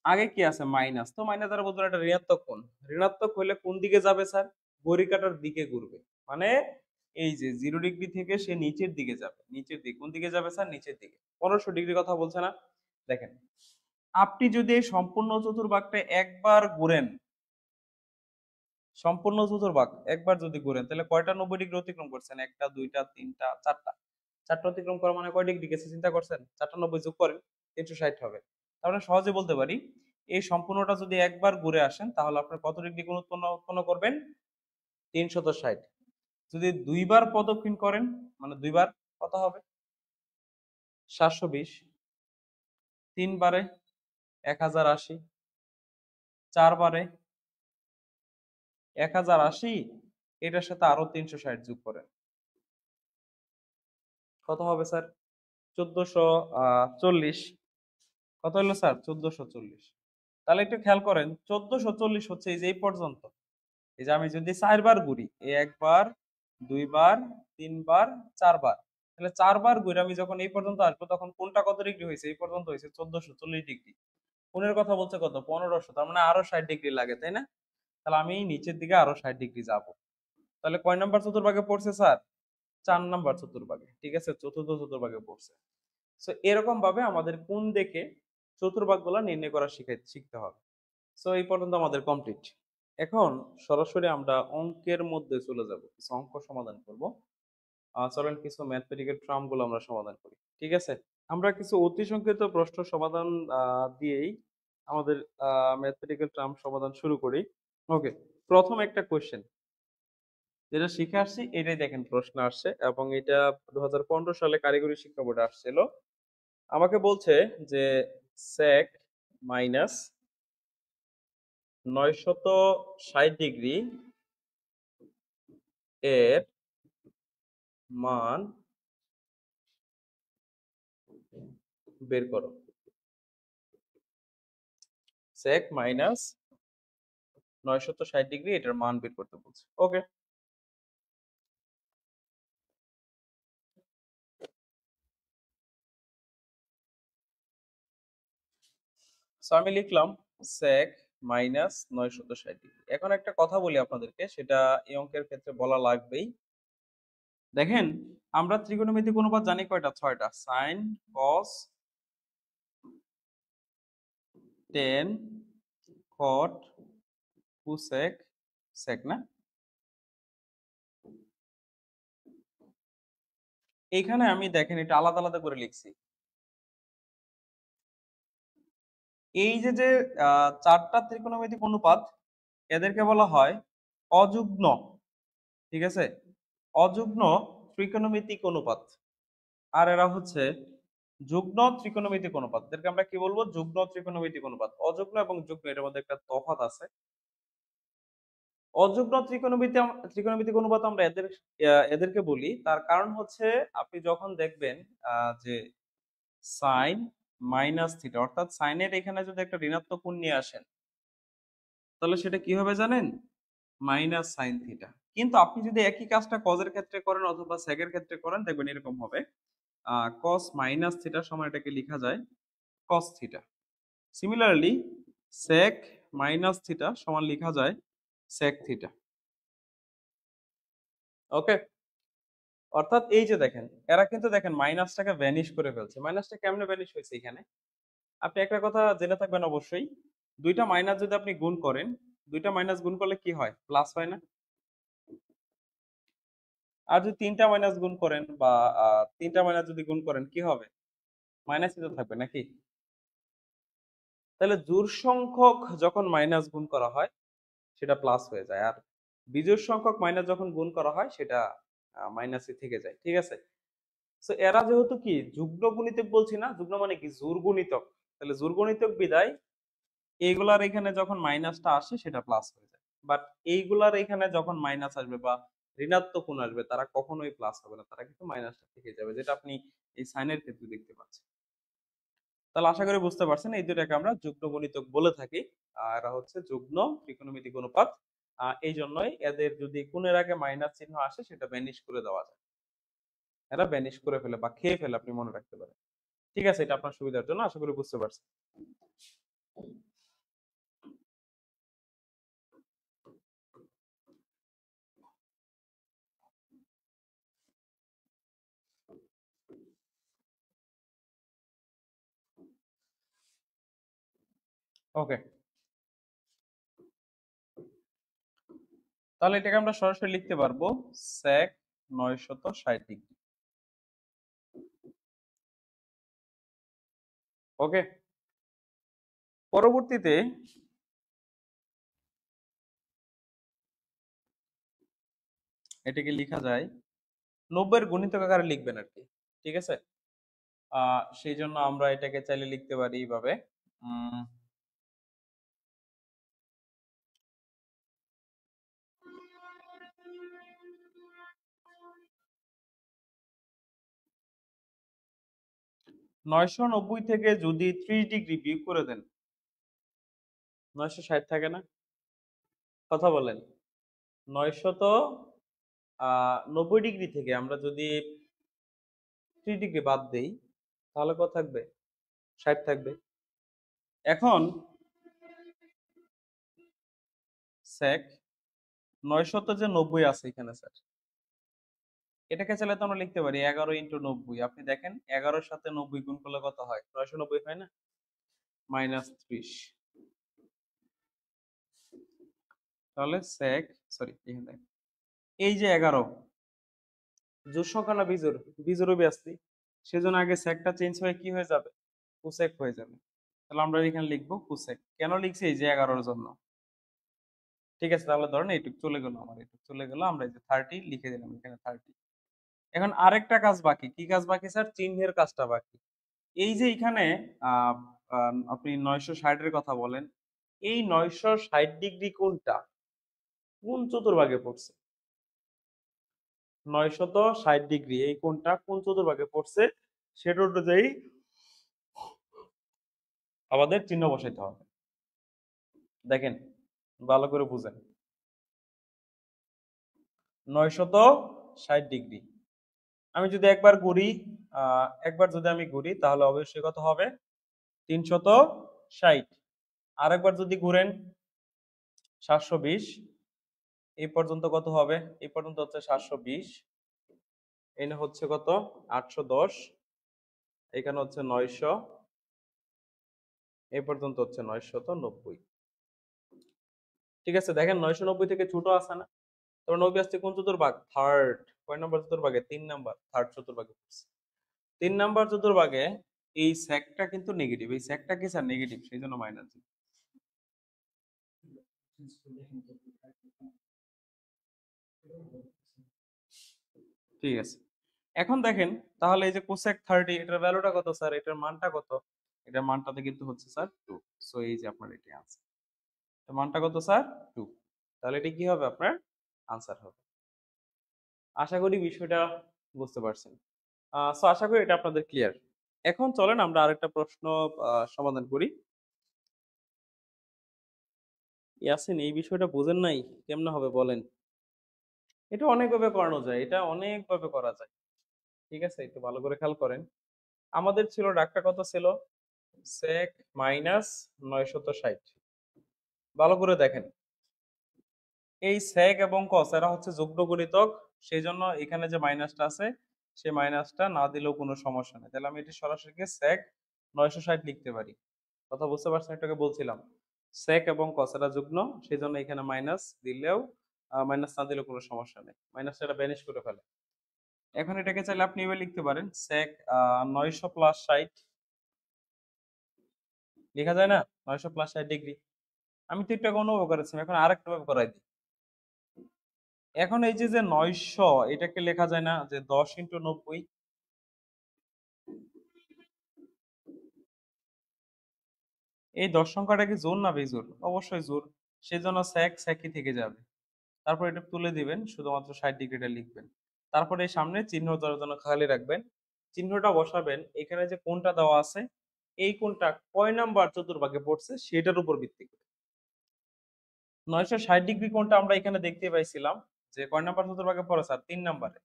আগে কি আছে মাইনাস, তো মাইনাস দ্বারা বলতে একটা ঋণাত্মক কোণ, ঋণাত্মক হলে কোন দিকে যাবে স্যার? ঘড়ি কাঁটার দিকে ঘুরবে, মানে এই যে 0 ডিগ্রি থেকে সে নিচের দিকে যাবে, নিচের দিকে। কোন দিকে যাবে স্যার? নিচের দিকে। 1500 ডিগ্রি কথা বলছে না? দেখেন, আপনি যদি এই সম্পূর্ণ চতুর্ভাগটা একবার ঘুরেন, সম্পূর্ণ চতুর্ভাগ একবার যদি ঘুরেন, তাহলে কয়টা 90 ডিগ্রি অতিক্রম করছেন? একটা, দুইটা, তিনটা, চারটা। চারটা অতিক্রম করা মানে কয় ডিগ্রি গেছে চিন্তা করছেন? 4টা 90 যোগ করেন, 360 হবে। তার মানে সহজে বলতে পারি, এই সম্পূর্ণটা যদি একবার ঘুরে আসেন, তাহলে আপনার কত ডিগ্রি কোণ উৎপন্ন করবেন? 360। যদি দুইবার প্রদক্ষিণ করেন, মানে দুইবার, কত হবে? 720। তিনবারে 1080, চারবারে 1080, এটার সাথে আরো 360 যোগ করেন, কত হবে স্যার? 1440। কত হলো স্যার? 1440। তাহলে একটু খেয়াল করেন, 1440 হচ্ছে এই যে এই পর্যন্ত। এই যে আমি যদি 4বার ঘুরি, এই একবার, দুইবার, তিনবার, চারবার, তাহলে 4বার ঘুরে আমি যখন এই পর্যন্ত আসবো, তখন কোনটা কত ডিগ্রি হয়েছে? এই পর্যন্ত হয়েছে 1440 ডিগ্রি। কোণের কথা বলছে কত? 1500, তার মানে আরো 60 ডিগ্রি লাগে, তাই না? তাহলে আমি নিচের দিকে আরো 60 ডিগ্রি যাব। তাহলে কয় নাম্বার চতুর্ভাগে পড়ছে স্যার? 4 নাম্বার চতুর্ভাগে। ঠিক আছে, চতুর্থ চতুর্ভাগে পড়ছে। সো এরকম ভাবে আমাদের কোণ দেখে চতুর্ভাগগুলো নির্ণয় করা শিখতে হবে। সো এই পর্যন্ত আমাদের কমপ্লিট। এখন সরাসরি আমরা অঙ্কের মধ্যে চলে যাব, কিছু অঙ্ক সমাধান করব। চলেন কিছু ম্যাথমেটিক্যাল টার্ম গুলো আমরা সমাধান করি, ঠিক আছে? আমরা কিছু অতি সংক্ষিপ্ত প্রশ্ন সমাধান দিয়েই আমাদের ম্যাথমেটিক্যাল টার্ম সমাধান শুরু করি। ওকে, প্রথম একটা কোশ্চেন যেটা শিখে আসছি, এটাই দেখেন প্রশ্ন আসছে, এবং এটা 2015 সালে কারিগরি শিক্ষা বোর্ডে আসছিল। আমাকে বলছে যে sec মাইনাস 960 ডিগ্রি এর মান বের করো। sec মাইনাস 960 ডিগ্রি, এটার মান বের করতে বলছে। ওকে, সো আমি লিখলাম sec মাইনাস 960 ডিগ্রি। এখন একটা কথা বলি আপনাদেরকে, সেটা এই অঙ্কের ক্ষেত্রে বলা লাগবেই। দেখেন, আমরা ত্রিকোণমিতিক অনুপাত জানি কয়টা? 6টা। সাইন, কস, টেন, কট, কোসেক, সেক, না? এইখানে আমি দেখেন এটা আলাদা আলাদা করে লিখছি। এই যে যে 4টা ত্রিকোণমিতিক অনুপাত, এদেরকে বলা হয় অযুগ্ম। ঠিক আছে, অযুগ্ম ত্রিকোণমিতিক অনুপাত। আর এরা হচ্ছে যুগ্ম ত্রিকোণমিতিক অনুপাত। এদেরকে আমরা কি বলবো? যুগ্ম ত্রিকোণমিতিক অনুপাত। অযুগ্ম এবং যুগ্ম এর মধ্যে একটা তফাৎ আছে। অযুগ্ম ত্রিকোণমিতিক অনুপাত আমরা এদেরকে বলি, তার কারণ হচ্ছে আপনি যখন দেখবেন যে সাইন মাইনাস থিটা, অর্থাৎ সাইনের এখানে যদি একটা ঋণাত্মক কোণ নিয়ে আসেন, তাহলে সেটা কি হবে জানেন? Minus sine theta. কিন্তু আপনি যদি একই কাজটা কজের ক্ষেত্রে করেন অথবা সেকের ক্ষেত্রে করেন, দেখবেন এরকম হবে, কস মাইনাস থিটা সমান এটাকে লেখা যায় cos theta. Similarly sec minus theta সমান লেখা যায় সেক থিটা। ওকে, অর্থাৎ এই যে দেখেন, এরা কিন্তু দেখেন মাইনাসটাকে ভ্যানিশ করে ফেলছে। মাইনাসটা কেমনে ভ্যানিশ হয়েছে এখানে? আপনি একটা কথা জেনে থাকবেন অবশ্যই, দুইটা মাইনাস যদি আপনি গুণ করেন, দুইটা মাইনাস গুণ করলে কি হয়? প্লাস হয় না? আর যদি তিনটা মাইনাস গুণ করেন, বা তিনটা মাইনাস যদি গুণ করেন, কি হবে? মাইনাসই তো থাকবে নাকি? তাহলে জোড় সংখ্যক যখন মাইনাস গুণ করা হয়, সেটা প্লাস হয়ে যায়, আর বিজোড় সংখ্যক মাইনাস যখন গুণ করা হয়, সেটা মাইনাসই থেকে যায়। ঠিক আছে, তো এরা যেহেতু কি যুগ্ম গুণিতক বলছি না, যুগ্ম মানে কি? জোড় গুণিতক। তাহলে জোড় গুণিতক বিদায় এইগুলার এখানে যখন মাইনাসটা আসে, সেটা প্লাস হয়ে যায়। বাট এইগুলার এখানে যখন মাইনাস আসবে, বা ঋণাত্মক কোণ আসবে তারা কখনোই প্লাস হবে না, তারা কিন্তু মাইনাসটা থেকে যাবে, যেটা আপনি এই সাইনের ক্ষেত্রে দেখতে পাচ্ছেন। তাহলে আশা করি বুঝতে পারছেন এই দুটাকে আমরা যুগ্ম গণিতক বলে থাকি। আর এরা হচ্ছে যুগ্ম ত্রিকোণমিতিক অনুপাত। এই জন্যই এদের যদি কোণের আগে মাইনাস চিহ্ন আসে সেটা ভ্যানিশ করে দেওয়া যায়, এরা ভ্যানিশ করে ফেলে বা খেয়ে ফেলে, আপনি মনে রাখতে পারেন। ঠিক আছে, এটা আপনার সুবিধার জন্য, আশা করি বুঝতে পারছেন। ওকে, তাহলে এটাকে আমরা সরাসরি লিখতে পারবো sec 960 ডিগ্রি। ওকে, পরবর্তীতে এটাকে লেখা যায় 90 এর গুণিতক আকারে লিখবেন আর কি। ঠিক আছে, সেই জন্য আমরা এটাকে চাইলে লিখতে পারি এইভাবে। 990 থেকে যদি 30 ডিগ্রি বিয়োগ করে দেন, 960 থাকে না? কথা বলেন। 990 ডিগ্রি থেকে আমরা যদি 30 ডিগ্রি বাদ দেই, তাহলে কত থাকবে? 60 থাকবে। এখন sec 990 আছে এখানে স্যার, এটাকে চাইলে তো আমরা লিখতে পারি 11 × 90। আপনি দেখেন 11-এর সাথে 90 গুণ করলে কত হয়? 990 হয় না? -30। তাহলে sec, সরি এখানে দেখেন, এই যে 11 জোড় সংখ্যা না বিজোড়? বিজোড়ও ব্যস্তি, সেজন্য আগে সেকটা চেঞ্জ হয়ে কি হয়ে যাবে? কোসেক হয়ে যাবে। তাহলে আমরা এখানে লিখবো কোসেক। কেন লিখছি? এই যে 11-এর জন্য। ঠিক আছে, তাহলে ধরেন এইটুক চলে গেল, আমার এইটুক চলে গেল, আমরা এই যে 30 লিখে দিলাম এখানে 30। এখন আরেকটা কাজ বাকি, কি কাজ বাকি স্যার? চিহ্নের কাজটা বাকি। এই যে এখানে আহ আপনি 960 এর কথা বলেন, এই 960 ডিগ্রি কোণটা কোন চতুর্ভাগে পড়ছে? 960 ডিগ্রি এই কোণটা কোন চতুর্ভাগে পড়ছে সেটা অনুযায়ী আমাদের চিহ্ন বসাইতে হবে। দেখেন, ভালো করে বুঝেন। 960 ডিগ্রি আমি যদি একবার ঘুরি, একবার যদি আমি ঘুরি তাহলে অবশ্যই কত হবে? 360। আর একবার যদি ঘুরেন 720, এই পর্যন্ত কত হবে? এই পর্যন্ত হচ্ছে 720, এখানে হচ্ছে কত? 810, এখানে হচ্ছে 900, এই পর্যন্ত হচ্ছে 990। ঠিক আছে, দেখেন 990 থেকে ছোট আছে না? তবে 90 আসছে কোন চতুর্ভাগ? থার্ড। কয় নম্বর চতুর্ভাগে? 3 নাম্বার, থার্ড চতুর্ভাগে পড়ছে। 3 নাম্বার চতুর্ভাগে এই সেকটা কিন্তু নেগেটিভ, এই সেকটা কি স্যার? নেগেটিভ, সেই জন্য মাইনাস। ঠিক আছে, এখন দেখেন তাহলে এই যে কোসেক 30, এটার ভ্যালুটা কত স্যার? এটার মানটা কত? এটার মানটাতে কিন্তু হচ্ছে স্যার 2। সো এই যে আপনার এটি আনসার, এর মানটা কত স্যার? 2। তাহলে এটি কি হবে? আপনার আনসার হবে। আশা করি বিষয়টা বুঝতে পারছেন। সো আশা করি এটা আপনাদের ক্লিয়ার। এখন চলেন আমরা আরেকটা প্রশ্ন সমাধান করি। ইয়াসিন, এই বিষয়টা বোঝেন নাই? কেমনে হবে বলেন? এটা অনেকভাবে করানো যায়, এটা অনেকভাবে করা যায়। ঠিক আছে, একটু ভালো করে খেয়াল করেন। আমাদের ছিল ডাকটা কত ছিল? sec minus 960। ভালো করে দেখেন, এই sec এবং cos এরা হচ্ছে যুগ্ম গুণিতক, সেই জন্য এখানে যে মাইনাসটা আছে সেই মাইনাসটা না দিলেও কোনো সমস্যা নেই। তাহলে আমি এটি সরাসরি sec 960 লিখতে পারি। কথা বুঝতে পারছেন? এটাকে বলছিলাম sec এবং cos এরা যুগ্ম, সেই জন্য এখানে মাইনাস দিলেও, মাইনাস না দিলেও কোনো সমস্যা নেই, মাইনাসটা এটা ব্যানিশ করে ফেলে। এখন এটাকে চাইলে আপনি এভাবে লিখতে পারেন sec 900 প্লাস 60, লেখা যায় না? 900 প্লাস 60 ডিগ্রি। আমি তো এটা অনুভব করেছি, এখন আরেকটা ভাবে করাই দিই। এখন এই যে 900, এটাকে লেখা যায় না যে 10 × 90? এই 10 সংখ্যাটা কি জোড় না বেজোড়? অবশ্যই জোড়, সেই জন্য স্যাক স্যাকই থেকে যাবে। তারপর এটা তুলে দিবেন, শুধুমাত্র 60 ডিগ্রিটা লিখবেন। তারপরে এই সামনে চিহ্ন দেওয়ার জন্য খালি রাখবেন, চিহ্নটা বসাবেন এখানে যে কোণটা দেওয়া আছে, এই কোণটা কয় নাম্বার চতুর্ভাগে পড়ছে সেটার উপর ভিত্তি করে। 960 ডিগ্রি কোণটা আমরা এখানে দেখতে পাইছিলাম যে কয় নাম্বার চতুর্ভাগে পড়ে স্যার, 3 নাম্বারে।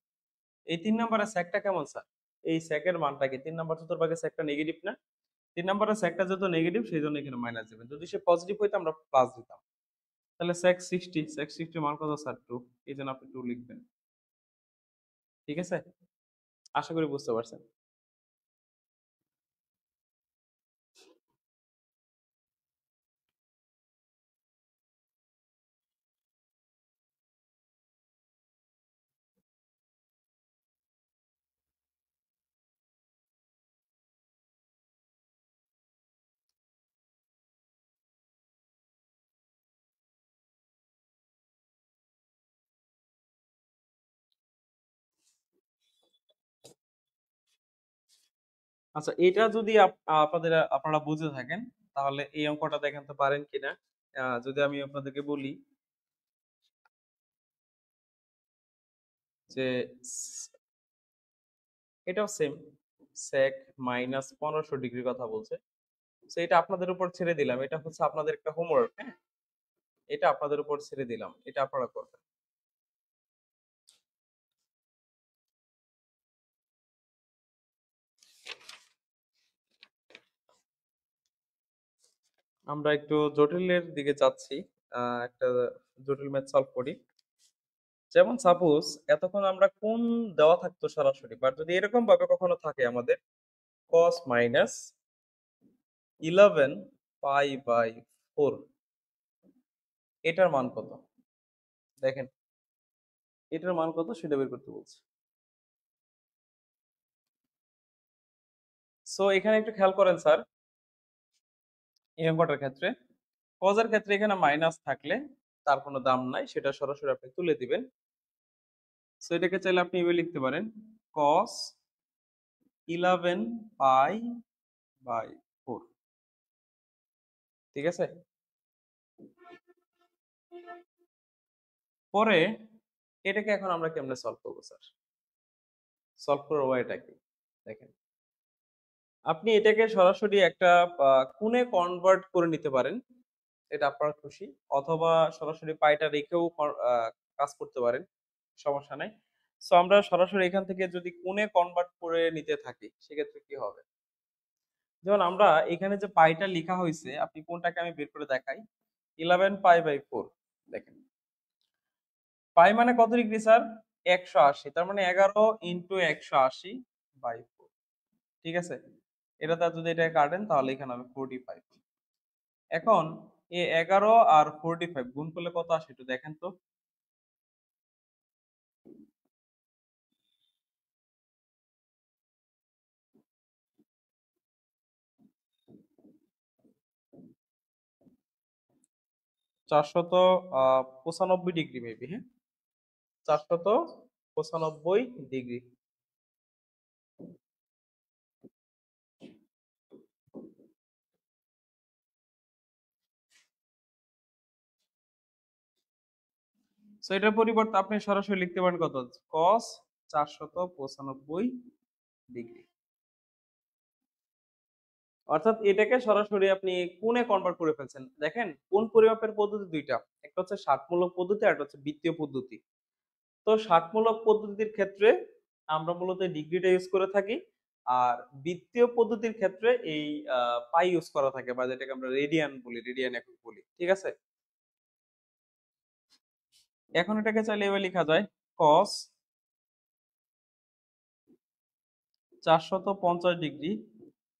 এই 3 নাম্বারের সেকটা কেমন স্যার? এই সেকের মানটা কি 3 নাম্বার চতুর্ভাগে সেকটা নেগেটিভ না? 3 নাম্বারের সেকটা যেহেতু নেগেটিভ সেই জন্য এখানে মাইনাস দিবেন, যদি সে পজিটিভ হইতো আমরা প্লাস দিতাম। তাহলে sec 60 মান কত স্যার? 2। এই জন্য আপনি 2 লিখবেন। ঠিক আছে, আশা করি বুঝতে পারছেন। আচ্ছা, এটা যদি আপনারা বুঝে থাকেন তাহলে এই অঙ্কটা দেখেন তো পারেন কিনা। যদি আমি আপনাদেরকে বলি যে এটাও সেম, sec -1500 ডিগ্রির কথা বলছে। তো এটা আপনাদের উপর ছেড়ে দিলাম, এটা হচ্ছে আপনাদের একটা হোমওয়ার্ক। হ্যাঁ, এটা আপনাদের উপর ছেড়ে দিলাম, এটা আপনারা করবেন। আমরা একটু জটিলের দিকে যাচ্ছি, একটা জটিল ম্যাথ সলভ করি। যেমন সাপোজ এতক্ষণ আমরা কোন দেওয়া থাকতো সরাসরি, বাট যদি এরকম ভাবে কখনো থাকে আমাদের cos মাইনাস 11 পাই/4, এটার মান কত? দেখেন এটার মান কত সেটা বের করতে বলছে। সো এখানে একটু খেয়াল করেন স্যার, এই অঙ্কটার ক্ষেত্রে cos এর ক্ষেত্রে এখানে মাইনাস থাকলে তার কোনো দাম নাই, সেটা সরাসরি আপনি তুলে দিবেন। সো এটাকে চাইলে আপনি এভাবে লিখতে পারেন cos 11 পাই/4। ঠিক আছে, পরে এটাকে এখন আমরা কেমনে সলভ করবো স্যার? সলভ করার ওয়েটা কি দেখেন, আপনি এটাকে সরাসরি একটা কোণে কনভার্ট করে নিতে পারেন, এটা আপনার খুশি। অথবা সরাসরি পাইটা রেখেও কাজ করতে পারেন, সমস্যা নাই। সো আমরা সরাসরি এখান থেকে যদি কোণে কনভার্ট করে নিতে থাকি সেক্ষেত্রে কি হবে? যেমন আমরা এখানে যে পাইটা লেখা হয়েছে, আপনি কোনটাকে আমি বের করে দেখাই। 11 পাই/4, দেখেন পাই মানে কত ডিগ্রি স্যার? 180, তার মানে 11 × 180/4। ঠিক আছে, এটাতে যদি এটা কাটেন তাহলে এখানে হবে 45। এখন এই 11 আর 45 গুণ করলে কত আসে একটু দেখেন তো। 495 ডিগ্রি মেবি, হ্যাঁ, 495 ডিগ্রি। সো এটার পরিবর্তে আপনি সরাসরি লিখতে পারেন কত, cos 495 ডিগ্রি। অর্থাৎ এটাকে সরাসরি আপনি কোণে কনভার্ট করে ফেলছেন। দেখেন কোণ পরিমাপের পদ্ধতি দুইটা, একটা হচ্ছে ষাটমূলক পদ্ধতি আর একটা হচ্ছে বৃত্তীয় পদ্ধতি। তো ষাটমূলক পদ্ধতির ক্ষেত্রে আমরা মূলত ডিগ্রিটা ইউজ করে থাকি, আর বৃত্তীয় পদ্ধতির ক্ষেত্রে এই পাই ইউজ করা থাকে, বা যেটাকে আমরা রেডিয়ান বলি, রেডিয়ান একক বলি। ঠিক আছে, এখন এটাকে চাইলে এভাবে লেখা যায় cos 450 degree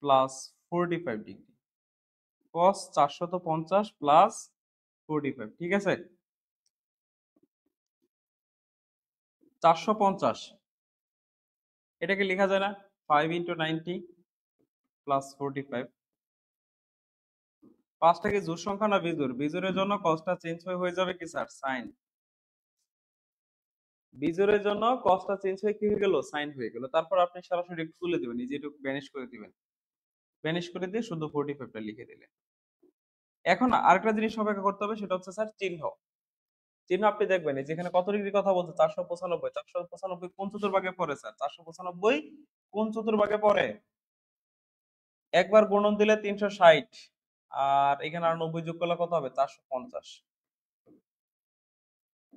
plus 45 degree. cos 450 plus 45, ঠিক আছে। 450 এটাকে লেখা যায় না 5 × 90 প্লাস 45। পাঁচটা কি জোড় সংখ্যা না বিজোড়? বিজোড়ের জন্য কসটা চেঞ্জ হয়ে যাবে কি স্যার? সাইন। বিজোড়ের জন্য কসটা চেঞ্জ হয়ে কি হয়ে গেল? সাইন হয়ে গেল। তারপর আপনি সরাসরি একটু তুলে দিবেন, এই যে একটু ভ্যানিশ করে দিবেন, ভ্যানিশ করে দিয়ে শুধু 45টা লিখে দিলেন। এখন আরেকটা জিনিস অপেক্ষা করতে হবে, সেটা হচ্ছে স্যার চিহ্ন। চিহ্ন আপনি দেখবেন এই যেখানে কত ডিগ্রি কথা বলছে 495, 495 কোন চতুর্ভাগে পড়ে স্যার? 495 কোন চতুর্ভাগে পড়ে? একবার গুণন দিলে 360, আর এখানে আর 90 যোগ করলে কত হবে? 450।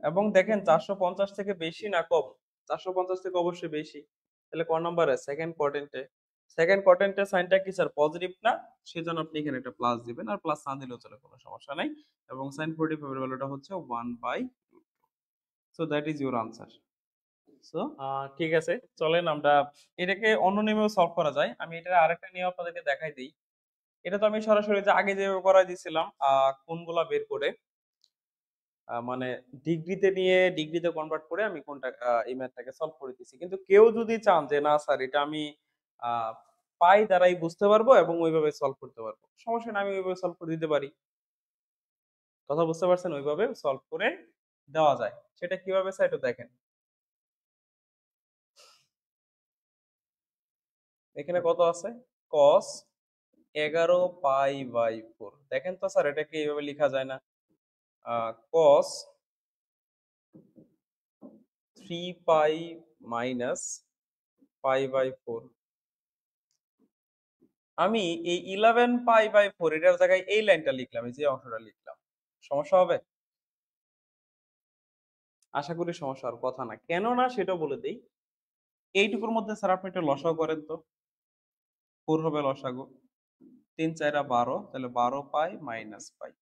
এবং দেখেন 450 থেকে বেশি না কম? 450 থেকে অবশ্যই বেশি। তাহলে ক নম্বরে? সেকেন্ড কোয়াড্রেন্টে। সেকেন্ড কোয়াড্রেন্টের সাইনটা কি স্যার? পজিটিভ না? সেজন্য আপনি এখানে একটা প্লাস দিবেন, আর প্লাস না দিলেও চলে, কোনো সমস্যা নাই। এবং সাইন 45 এর ভ্যালুটা হচ্ছে 1/2। So that is your answer. So ঠিক আছে, চলেন আমরা এটাকে অন্য নিয়মেও সলভ করা যায়। আমি এটা আরেকটা নিয়ম আপনাদেরকে দেখাই দিই। এটা তো আমি সরাসরি যে আগে যেভাবে করা দিয়েছিলাম কোণগুলা বের করে, মানে ডিগ্রিতে নিয়ে ডিগ্রিতে কনভার্ট করে আমি কোনটা এই ম্যাথটাকে সলভ করে দিয়েছি। কিন্তু কেউ যদি চান যে না স্যার এটা আমি আহ, পাই দ্বারাই বুঝতে পারবো এবং ওইভাবে সলভ করতে পারবো, সমস্যা নেই, আমি ওইভাবে সলভ করে দিতে পারি। কথা বুঝতে পারছেন? ওইভাবে সলভ করে দেওয়া যায়। সেটা কিভাবে স্যার একটু দেখেন। এখানে কত আছে? cos 11 পাই/4। দেখেন তো স্যার এটা কি এইভাবে লেখা যায় না? cos 3 পাই মাইনাস পাই/4। আমি এই 11 পাই/4 এটার জায়গায় এই লাইনটা লিখলাম, এই যে অংশটা লিখলাম, সমস্যা হবে? আশা করি সমস্যা হওয়ার কথা না। কেন না সেটা বলে দেই। এইটুকুর মধ্যে স্যার আপনি একটা লসাগু করেন তো। 4 হবে লসাগু, 3 4 12, তাহলে 12 পাই মাইনাস পাই,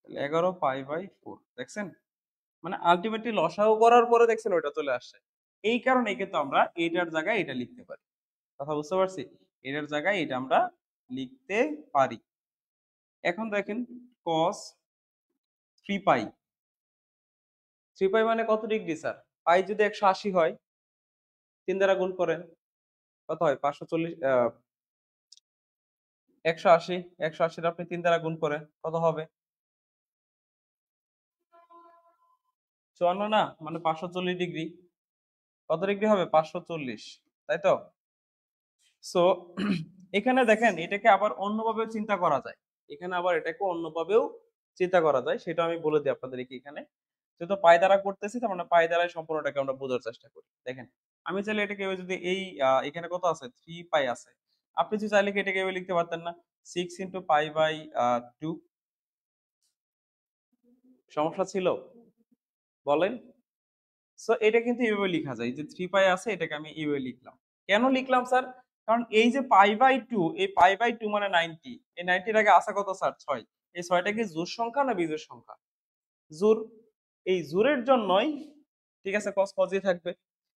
তাহলে 11 পাই/4। দেখছেন? মানে আলটিমেটলি লসাগু করার পরে দেখছেন ওইটা চলে আসছে। এই কারণে কিন্তু আমরা এইটার জায়গায় এটা লিখতে পারি। কথা বুঝতে পারছি? এটার জায়গায় এটা আমরা লিখতে পারি। এখন দেখেন cos 3 পাই। 3 পাই মানে কত ডিগ্রি স্যার? পাই যদি 180 হয়, 3 দ্বারা গুণ করেন, কত হয়? 540, 180। 180 আপনি 3 দ্বারা গুণ করেন, কত হবে? 54 না? মানে 540 ডিগ্রি। কত ডিগ্রি হবে? 540, তাই তো? সো এখানে দেখেন এটাকে আবার অন্যভাবেও চিন্তা করা যায়। এখানে আবার এটাকে অন্যভাবেও চিন্তা করা যায়, সেটা আমি বলে দিই আপনাদেরকে। এখানে যেহেতু পাই দ্বারা করতেছি, তার মানে পাই দ্বারাই সম্পূর্ণটাকে আমরা বোঝার চেষ্টা করি। দেখেন আমি চাইলে এটাকে যদি এই এখানে কত আছে? 3 পাই আছে। আপনি যদি চাইলে কি এটাকে এভাবে লিখতে পারতেন না? 6 × পাই/2। সমস্যা ছিল? বলেন। সো এটা কিন্তু এইভাবে লেখা যায়, যে 3 পাই আছে, এটাকে আমি এইভাবে লিখলাম। কেন লিখলাম স্যার? কারণ এই যে পাই/2, এই পাই/2 মানে 90। এই 90 এর আগে আছে কত স্যার? 6। এই 6টা কি জোড় সংখ্যা না বিজোড় সংখ্যা? জোড়। এই জোড়ের জন্যই ঠিক আছে cos পজিটিভ থাকবে।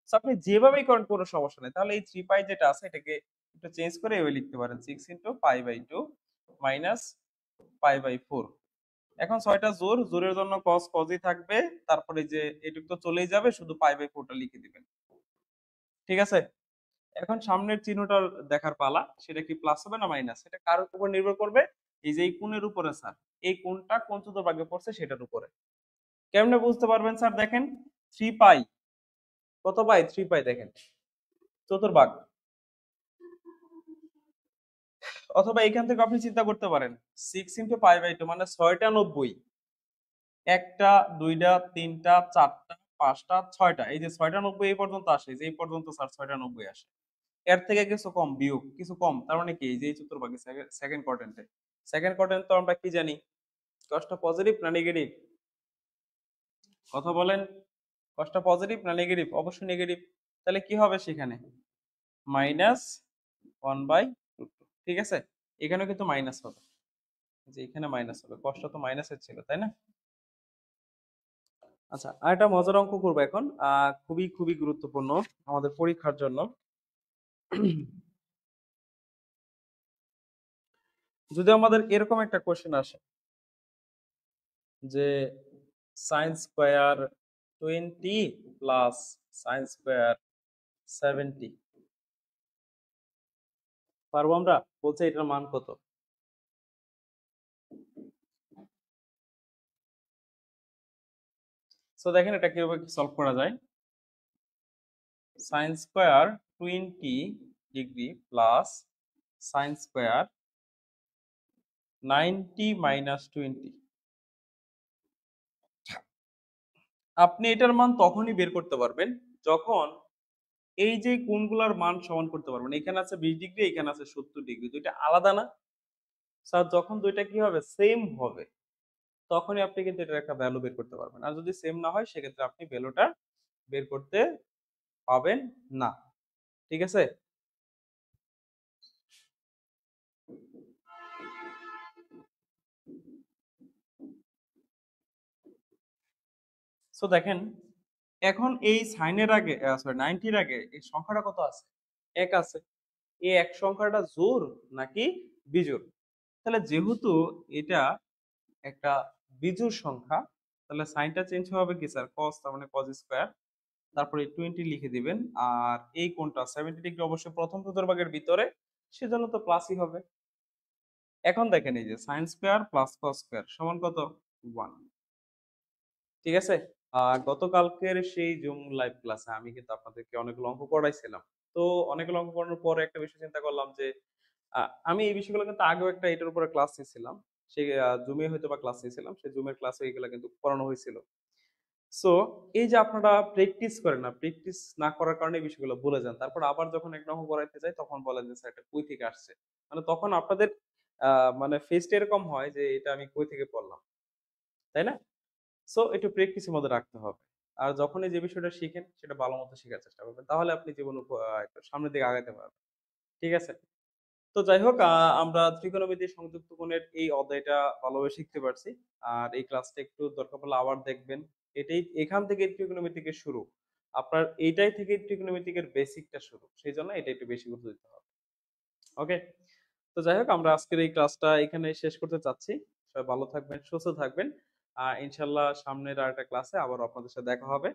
সো আপনি যেভাবেই করেন কোনো সমস্যা নেই। তাহলে এই 3 পাই যেটা আছে এটাকে একটু চেঞ্জ করে এভাবে লিখতে পারেন, 6 × পাই/2 মাইনাস পাই/4। এখন 6টা জোড়, জোড়ের জন্য cos cosই থাকবে। তারপরে যে এটুক তো চলেই যাবে, শুধু পাই/4টা লিখে দিবেন। ঠিক আছে? এখন সামনের চিহ্নটা দেখার পালা। সেটা কি প্লাস হবে না মাইনাস? এটা কার উপর নির্ভর করবে? এই যে এই কোণের উপরে স্যার। এই কোণটা কোন চতুর্ভাগে পড়ছে সেটার উপরে। কেমনে বুঝতে পারবেন স্যার? দেখেন 3 পাই, কত পাই? 3 পাই, দেখেন চতুর্ভাগ। অথবা এখান থেকে আপনি চিন্তা করতে পারেন 6 × পাই/2 মানে 6টা 90। একটা, দুইটা, তিনটা, চারটা, পাঁচটা, 6টা। এই যে 6টা 90 এই পর্যন্ত আসে, এই যে এই পর্যন্ত স্যার 6টা 90 আসে। এর থেকে কিছু কম, বিয়োগ কিছু কম, তার মানে কি? এই যে এই চতুর্ভাগে সেকেন্ড কোয়াড্রেন্টে, সেকেন্ড কোয়াড্রেন্ট তো আমরা কি জানি? কসটা পজিটিভ না নেগেটিভ? কথা বলেন। কসটা পজিটিভ না নেগেটিভ? অবশ্যই নেগেটিভ। তাহলে কি হবে সেখানে? -1/√2। ঠিক আছে? এখানেও কিন্তু মাইনাস হবে, যে এখানে মাইনাস হবে, কসটা তো মাইনাসের ছিল, তাই না? আচ্ছা, আরেকটা মজার অঙ্ক করবো এখন, খুবই খুবই গুরুত্বপূর্ণ আমাদের পরীক্ষার জন্য। যদি আমাদের এরকম একটা কোশ্চেন আসে যে sine square 20 plus sine square 70, পারবো আমরা? বলছে এটার মান কত? সো দেখেন এটা কিভাবে সলভ করা যায়। Sine square 20 degree plus sine square 90 - 20। আপনি এটার মান তখনই বের করতে পারবেন যখন এই যে কোণগুলার মান সমান করতে পারবেন। এখানে আছে 20 ডিগ্রি, এখানে আছে 70 ডিগ্রি, দুইটা আলাদা না? স্যার যখন দুইটা কি হবে, সেম হবে, তখনই আপনি কিন্তু এটার একটা ভ্যালু বের করতে পারবেন। আর যদি সেম না হয় সেক্ষেত্রে আপনি ভ্যালুটা বের করতে পাবেন না। ঠিক আছে? সো দেখেন, এখন এই সাইনের আগে, সরি 90-র আগে এই সংখ্যাটা কত আছে? এক আছে। এই এক সংখ্যাটা জোড় নাকি বিজোড়? তাহলে যেহেতু এটা একটা বিজোড় সংখ্যা, তাহলে সাইনটা চেঞ্জ হবে কি স্যার? কস, তার মানে কস স্কয়ার, তারপরে 20 লিখে দিবেন। আর এই কোণটা 70 ডিগ্রি অবশ্যই প্রথম চতুর্ভাগের ভিতরে, সেজন্য তো প্লাসই হবে। এখন দেখেন এই যে sine square plus cos square সমান কত? 1। ঠিক আছে? গতকালকের সেই জুম লাইভ ক্লাসে আমি কিন্তু আপনাদেরকে অনেকগুলো অঙ্ক করাইছিলাম। তো অনেকগুলো অঙ্ক করানোর পরে একটা বিষয় চিন্তা করলাম যে আমি এই বিষয়গুলো কিন্তু আগেও একটা এটার উপরে ক্লাস নিয়েছিলাম। সেই জুমে হয়তোবা ক্লাস নিয়েছিলাম। সেই জুমের ক্লাসে এগুলা কিন্তু পড়ানো হয়েছিল। সো এই যে আপনারা প্র্যাকটিস করেন না, প্র্যাকটিস না করার কারণে এই বিষয়গুলো ভুলে যান। তারপর আবার যখন একটা অঙ্ক করাইতে যাই তখন বলেন যে স্যার এটা কই থেকে আসছে? মানে তখন আপনাদের মানে ফেসটা এরকম হয় যে এটা আমি কই থেকে পড়লাম। তাই না? সো একটু প্র্যাকটিসের মধ্যে রাখতে হবে। আর যখনই যে বিষয়টা শিখেন সেটা ভালো মতো শেখার চেষ্টা করবেন। তাহলে আপনি জীবনে একটু সামনের দিকে আগাইতে পারবেন। ঠিক আছে? তো যাই হোক, আমরা ত্রিকোণমিতি সংযুক্ত কোণের এই অধ্যায়টা ভালোভাবে শিখতে পারছি। আর এই ক্লাসটা একটু দরকার পড়লে আবার দেখবেন। এখান থেকে ত্রিকোণমিতিকের শুরু। আপনার এইটাই থেকে ত্রিকোণমিতিকের বেসিকটা শুরু। সেজন্য এটা একটু বেশি গুরুত্ব দিতে হবে। ওকে? তো যাই হোক, আমরা আজকের এই ক্লাসটা এখানে শেষ করতে চাচ্ছি। সবাই ভালো থাকবেন, সুস্থ থাকবেন। ইনশাআল্লাহ সামনের আরেকটা ক্লাসে আবার আপনাদের সাথে দেখা হবে।